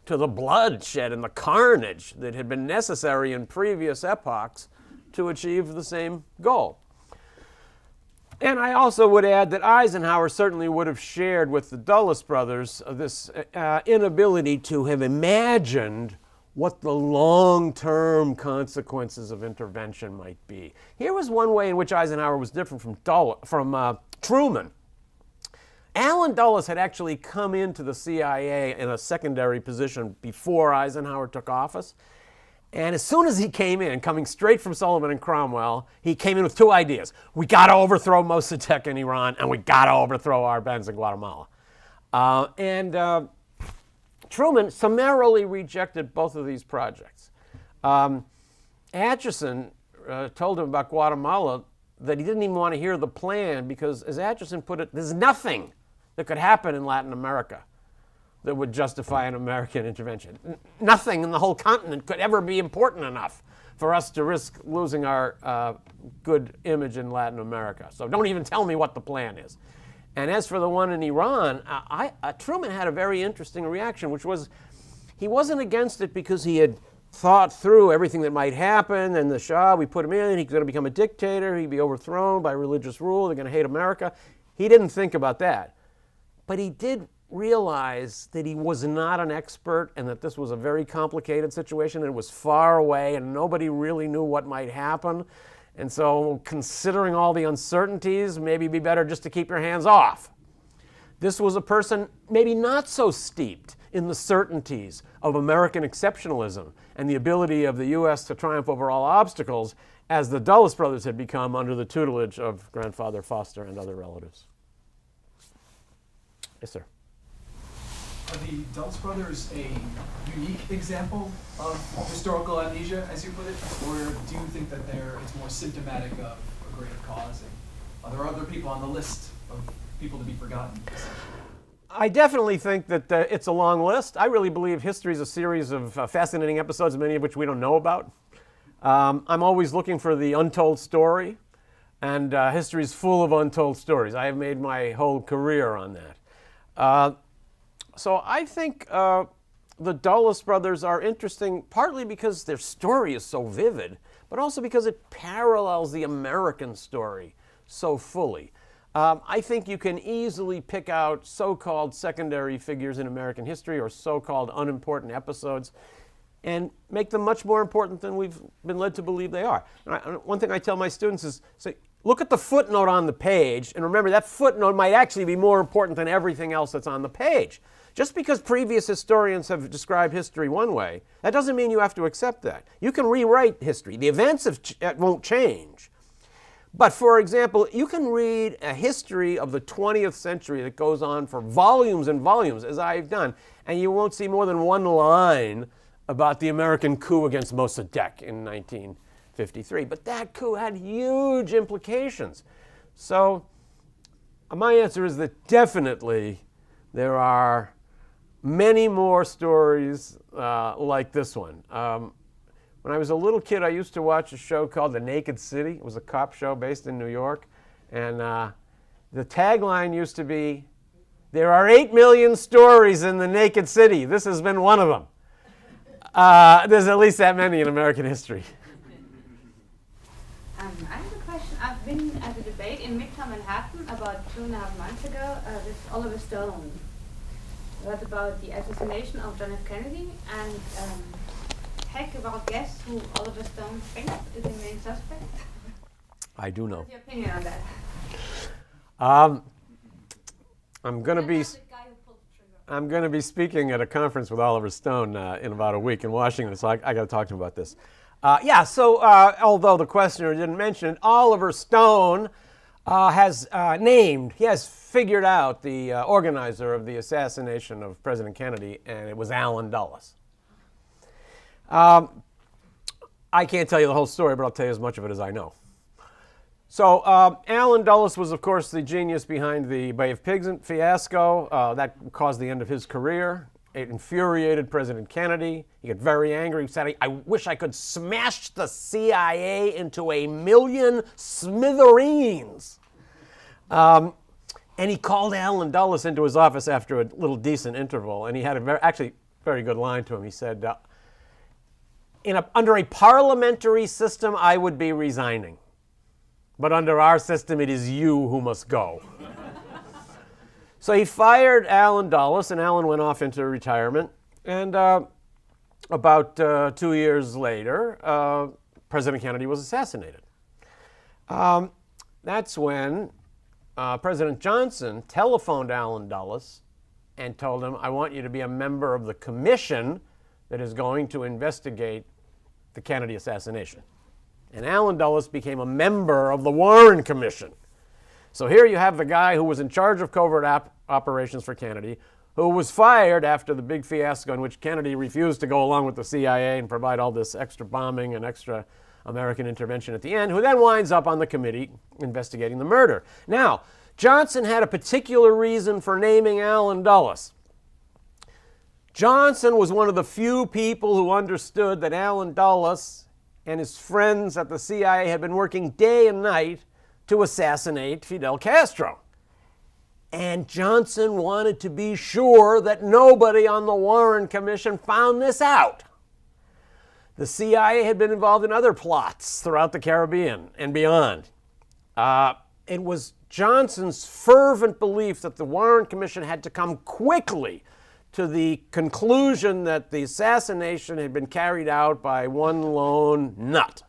to the bloodshed and the carnage that had been necessary in previous epochs to achieve the same goal. And I also would add that Eisenhower certainly would have shared with the Dulles brothers this inability to have imagined what the long-term consequences of intervention might be. Here was one way in which Eisenhower was different from Truman. Allen Dulles had actually come into the CIA in a secondary position before Eisenhower took office. And as soon as he came in, coming straight from Sullivan and Cromwell, he came in with two ideas. We got to overthrow Mossadegh in Iran, and we got to overthrow Arbenz in Guatemala. Truman summarily rejected both of these projects. Atchison told him about Guatemala that he didn't even want to hear the plan because, as Atchison put it, there's nothing that could happen in Latin America that would justify an American intervention. Nothing in the whole continent could ever be important enough for us to risk losing our good image in Latin America. So don't even tell me what the plan is. And as for the one in Iran, Truman had a very interesting reaction, which was he wasn't against it because he had thought through everything that might happen, and the Shah, we put him in, he's going to become a dictator, he'd be overthrown by religious rule, they're going to hate America. He didn't think about that. But he did realize that he was not an expert and that this was a very complicated situation and it was far away and nobody really knew what might happen. And so considering all the uncertainties, maybe it'd be better just to keep your hands off. This was a person maybe not so steeped in the certainties of American exceptionalism and the ability of the U.S. to triumph over all obstacles as the Dulles brothers had become under the tutelage of Grandfather Foster and other relatives. Yes, sir. Are the Dulles brothers a unique example of historical amnesia, as you put it, or do you think that it's more symptomatic of a greater cause? And are there other people on the list of people to be forgotten? I definitely think that it's a long list. I really believe history is a series of fascinating episodes, many of which we don't know about. I'm always looking for the untold story, and history is full of untold stories. I have made my whole career on that. So I think the Dulles brothers are interesting partly because their story is so vivid, but also because it parallels the American story so fully. I think you can easily pick out so-called secondary figures in American history or so-called unimportant episodes and make them much more important than we've been led to believe they are. One thing I tell my students is, say, look at the footnote on the page, and remember that footnote might actually be more important than everything else that's on the page. Just because previous historians have described history one way, that doesn't mean you have to accept that. You can rewrite history. The events won't change. But for example, you can read a history of the 20th century that goes on for volumes and volumes, as I've done, and you won't see more than one line about the American coup against Mossadegh in 1953. But that coup had huge implications. So my answer is that definitely there are many more stories like this one. When I was a little kid, I used to watch a show called The Naked City. It was a cop show based in New York. And the tagline used to be, "There are 8 million stories in the naked city. This has been one of them." There's at least that many in American history. I have a question. I've been at a debate in Midtown Manhattan about 2.5 months ago with Oliver Stone. What about the assassination of John F. Kennedy? And heck, about guess who Oliver Stone thinks is the main suspect? I do know. What's your opinion on that? I'm going to be speaking at a conference with Oliver Stone in about a week in Washington, so I got to talk to him about this. Although the questioner didn't mention it, Oliver Stone has figured out the organizer of the assassination of President Kennedy, and it was Allen Dulles. I can't tell you the whole story, but I'll tell you as much of it as I know. So Allen Dulles was, of course, the genius behind the Bay of Pigs fiasco. That caused the end of his career. It infuriated President Kennedy. He got very angry. He said, I wish I could smash the CIA into 1,000,000 smithereens. And he called Allen Dulles into his office after a little decent interval, and he had a very good line to him. He said, under a parliamentary system, I would be resigning. But under our system, it is you who must go. So he fired Allen Dulles, and Allen went off into retirement. And about 2 years later, President Kennedy was assassinated. That's when President Johnson telephoned Allen Dulles and told him, I want you to be a member of the commission that is going to investigate the Kennedy assassination. And Allen Dulles became a member of the Warren Commission. So here you have the guy who was in charge of covert operations for Kennedy, who was fired after the big fiasco in which Kennedy refused to go along with the CIA and provide all this extra bombing and extra American intervention at the end, who then winds up on the committee investigating the murder. Now, Johnson had a particular reason for naming Allen Dulles. Johnson was one of the few people who understood that Allen Dulles and his friends at the CIA had been working day and night to assassinate Fidel Castro. And Johnson wanted to be sure that nobody on the Warren Commission found this out. The CIA had been involved in other plots throughout the Caribbean and beyond. It was Johnson's fervent belief that the Warren Commission had to come quickly to the conclusion that the assassination had been carried out by one lone nut.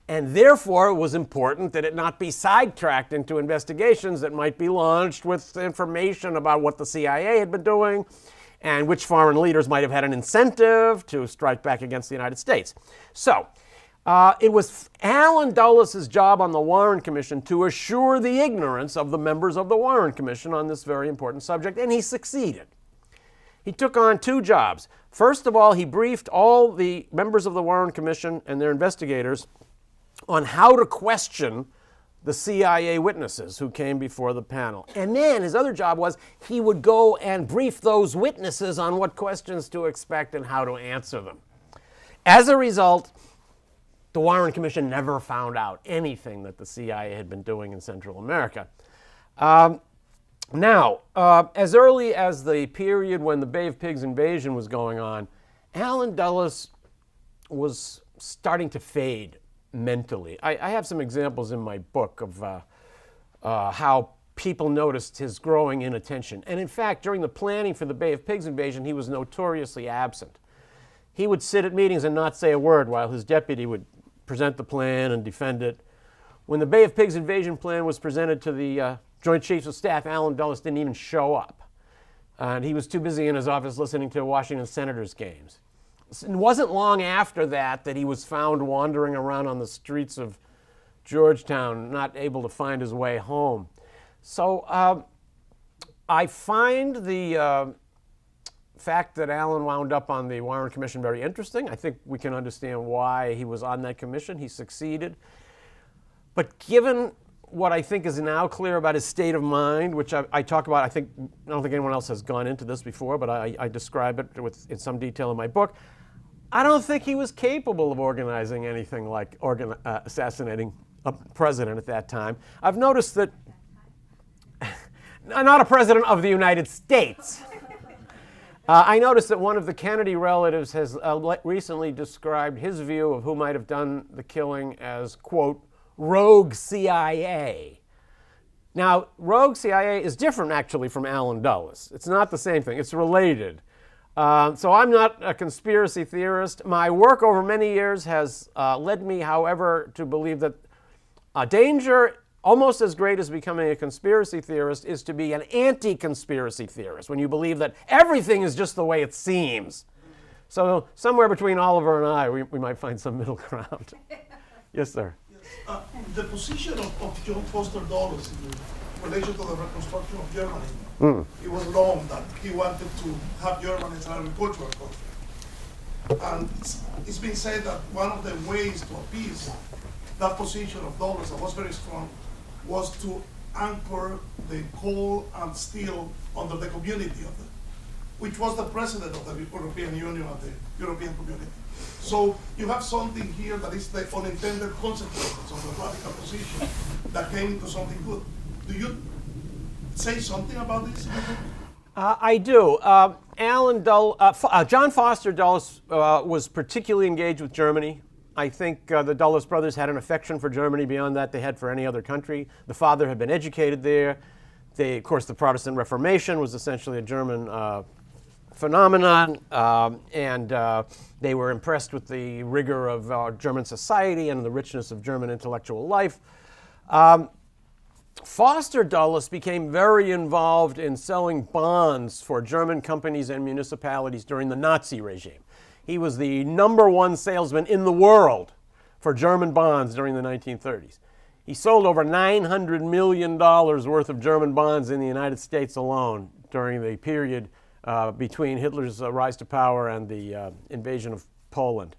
And therefore, it was important that it not be sidetracked into investigations that might be launched with information about what the CIA had been doing and which foreign leaders might have had an incentive to strike back against the United States. So, it was Allen Dulles' job on the Warren Commission to assure the ignorance of the members of the Warren Commission on this very important subject, and he succeeded. He took on two jobs. First of all, he briefed all the members of the Warren Commission and their investigators on how to question the CIA witnesses who came before the panel. And then his other job was he would go and brief those witnesses on what questions to expect and how to answer them. As a result, the Warren Commission never found out anything that the CIA had been doing in Central America. Now, as early as the period when the Bay of Pigs invasion was going on, Allen Dulles was starting to fade mentally. I have some examples in my book of how people noticed his growing inattention. And in fact, during the planning for the Bay of Pigs invasion, he was notoriously absent. He would sit at meetings and not say a word while his deputy would present the plan and defend it. When the Bay of Pigs invasion plan was presented to the Joint Chiefs of Staff, Allen Dulles didn't even show up. And he was too busy in his office listening to Washington Senators games. It wasn't long after that that he was found wandering around on the streets of Georgetown, not able to find his way home. So I find the fact that Allen wound up on the Warren Commission very interesting. I think we can understand why he was on that commission. He succeeded. But given what I think is now clear about his state of mind, which I talk about, I don't think anyone else has gone into this before, but I describe it in some detail in my book. I don't think he was capable of organizing anything like assassinating a president at that time. I've noticed that, not a president of the United States. I noticed that one of the Kennedy relatives has recently described his view of who might have done the killing as, quote, rogue CIA. Now, rogue CIA is different actually from Allen Dulles. It's not the same thing. It's related. So I'm not a conspiracy theorist. My work over many years has led me, however, to believe that a danger almost as great as becoming a conspiracy theorist is to be an anti-conspiracy theorist, when you believe that everything is just the way it seems. So somewhere between Oliver and I, we might find some middle ground. Yes, sir. The position of John Foster Dulles in relation to the reconstruction of Germany, it was long that he wanted to have Germany as an agricultural country. And it's been said that one of the ways to appease that position of Dulles that was very strong was to anchor the coal and steel under the community of it, which was the president of the European Union and the European Community. So you have something here that is the unintended consequences of the radical position that came into something good. Do you say something about this? I do. John Foster Dulles was particularly engaged with Germany. I think the Dulles brothers had an affection for Germany beyond that they had for any other country. The father had been educated there. Of course, the Protestant Reformation was essentially a German phenomenon, and they were impressed with the rigor of German society and the richness of German intellectual life. Foster Dulles became very involved in selling bonds for German companies and municipalities during the Nazi regime. He was the #1 salesman in the world for German bonds during the 1930s. He sold over $900 million worth of German bonds in the United States alone during the period between Hitler's rise to power and the invasion of Poland.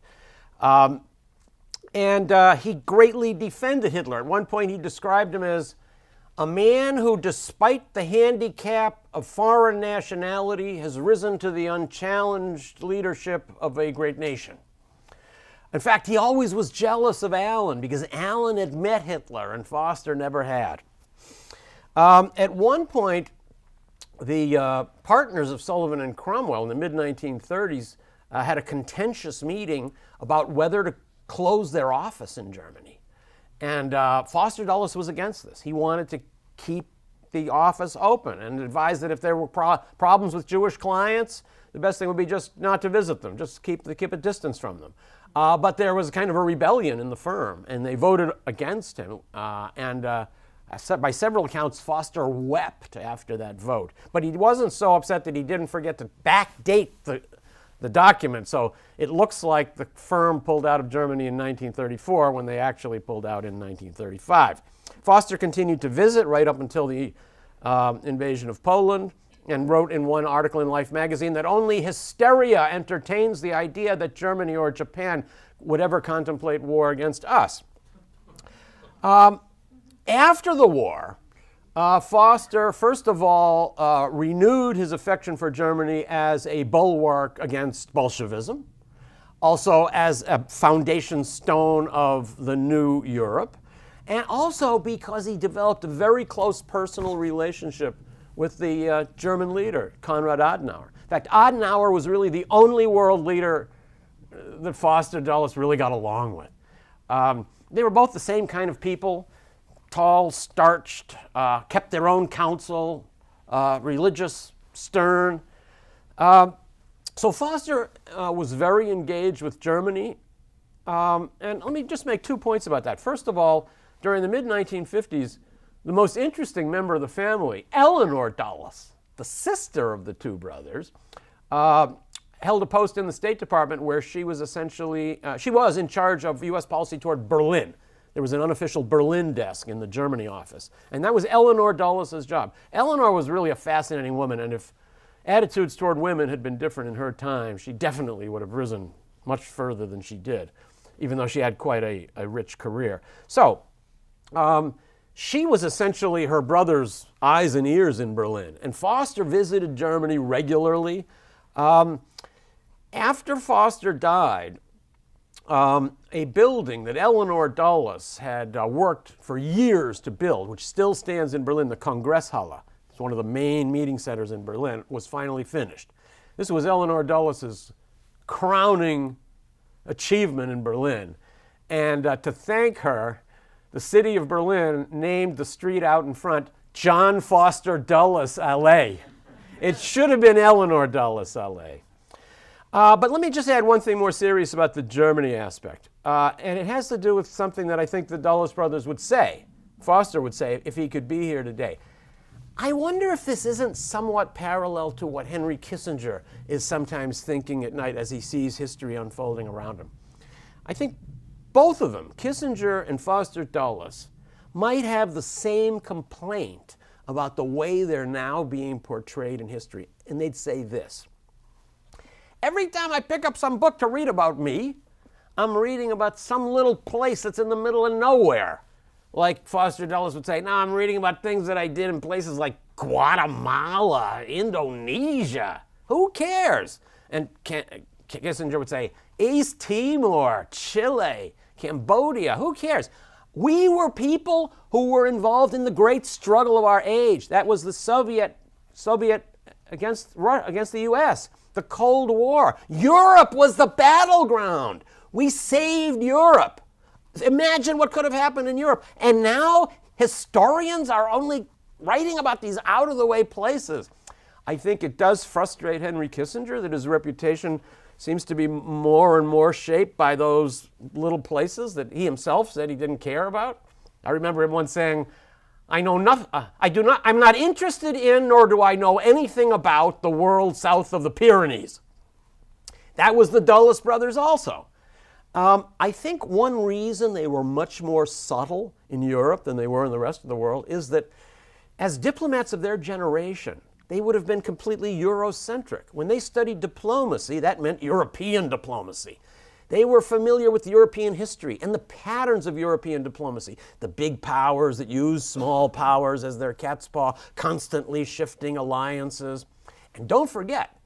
He greatly defended Hitler. At one point, he described him as a man who, despite the handicap of foreign nationality, has risen to the unchallenged leadership of a great nation. In fact, he always was jealous of Allen because Allen had met Hitler and Foster never had. At one point, the partners of Sullivan and Cromwell in the mid-1930s had a contentious meeting about whether to close their office in Germany. And Foster Dulles was against this. He wanted to keep the office open and advised that if there were problems with Jewish clients, the best thing would be just not to visit them, just keep a distance from them. But there was kind of a rebellion in the firm, and they voted against him. By several accounts, Foster wept after that vote. But he wasn't so upset that he didn't forget to backdate the document. So it looks like the firm pulled out of Germany in 1934 when they actually pulled out in 1935. Foster continued to visit right up until the invasion of Poland, and wrote in one article in Life magazine that only hysteria entertains the idea that Germany or Japan would ever contemplate war against us. After the war, Foster, first of all, renewed his affection for Germany as a bulwark against Bolshevism, also as a foundation stone of the new Europe, and also because he developed a very close personal relationship with the German leader, Konrad Adenauer. In fact, Adenauer was really the only world leader that Foster Dulles really got along with. They were both the same kind of people, tall, starched, kept their own counsel, religious, stern. So Foster was very engaged with Germany. And let me just make 2 points about that. First of all, during the mid-1950s, the most interesting member of the family, Eleanor Dulles, the sister of the two brothers, held a post in the State Department where she was essentially, she was in charge of U.S. policy toward Berlin. There was an unofficial Berlin desk in the Germany office, and that was Eleanor Dulles' job. Eleanor was really a fascinating woman, and if attitudes toward women had been different in her time, she definitely would have risen much further than she did, even though she had quite a rich career. So, she was essentially her brother's eyes and ears in Berlin, and Foster visited Germany regularly. After Foster died, a building that Eleanor Dulles had worked for years to build, which still stands in Berlin, the Kongresshalle, it's one of the main meeting centers in Berlin, was finally finished. This was Eleanor Dulles' crowning achievement in Berlin. And to thank her, the city of Berlin named the street out in front John Foster Dulles Allee. It should have been Eleanor Dulles Allee. But let me just add one thing more serious about the Germany aspect. And it has to do with something that I think the Dulles brothers would say, Foster would say, if he could be here today. I wonder if this isn't somewhat parallel to what Henry Kissinger is sometimes thinking at night as he sees history unfolding around him. I think both of them, Kissinger and Foster Dulles, might have the same complaint about the way they're now being portrayed in history. And they'd say this: every time I pick up some book to read about me, I'm reading about some little place that's in the middle of nowhere. Like Foster Dulles would say, no, I'm reading about things that I did in places like Guatemala, Indonesia. Who cares? And Kissinger would say, East Timor, Chile, Cambodia, who cares? We were people who were involved in the great struggle of our age. That was the Soviet against the U.S., the Cold War. Europe was the battleground. We saved Europe. Imagine what could have happened in Europe. And now historians are only writing about these out-of-the-way places. I think it does frustrate Henry Kissinger that his reputation seems to be more and more shaped by those little places that he himself said he didn't care about. I remember him once saying, I'm not interested in, nor do I know anything about the world south of the Pyrenees. That was the Dulles brothers also. I think one reason they were much more subtle in Europe than they were in the rest of the world is that as diplomats of their generation, they would have been completely Eurocentric. When they studied diplomacy, that meant European diplomacy. They were familiar with European history and the patterns of European diplomacy. The big powers that use small powers as their cat's paw, constantly shifting alliances. And don't forget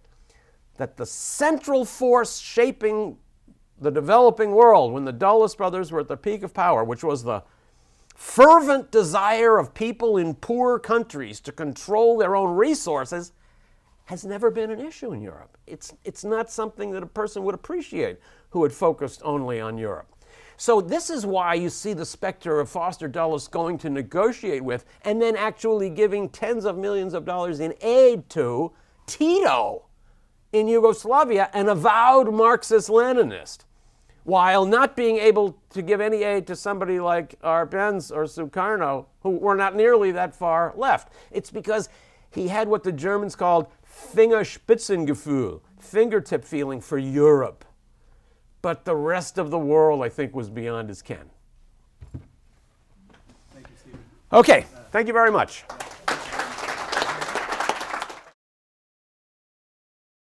that the central force shaping the developing world when the Dulles brothers were at the peak of power, which was the fervent desire of people in poor countries to control their own resources, has never been an issue in Europe. It's not something that a person would appreciate who had focused only on Europe. So this is why you see the specter of Foster Dulles going to negotiate with and then actually giving tens of millions of dollars in aid to Tito in Yugoslavia, an avowed Marxist-Leninist, while not being able to give any aid to somebody like Arbenz or Sukarno, who were not nearly that far left. It's because he had what the Germans called Fingerspitzengefühl, fingertip feeling for Europe. But the rest of the world, I think, was beyond his ken. Thank you, Stephen. Okay, thank you very much.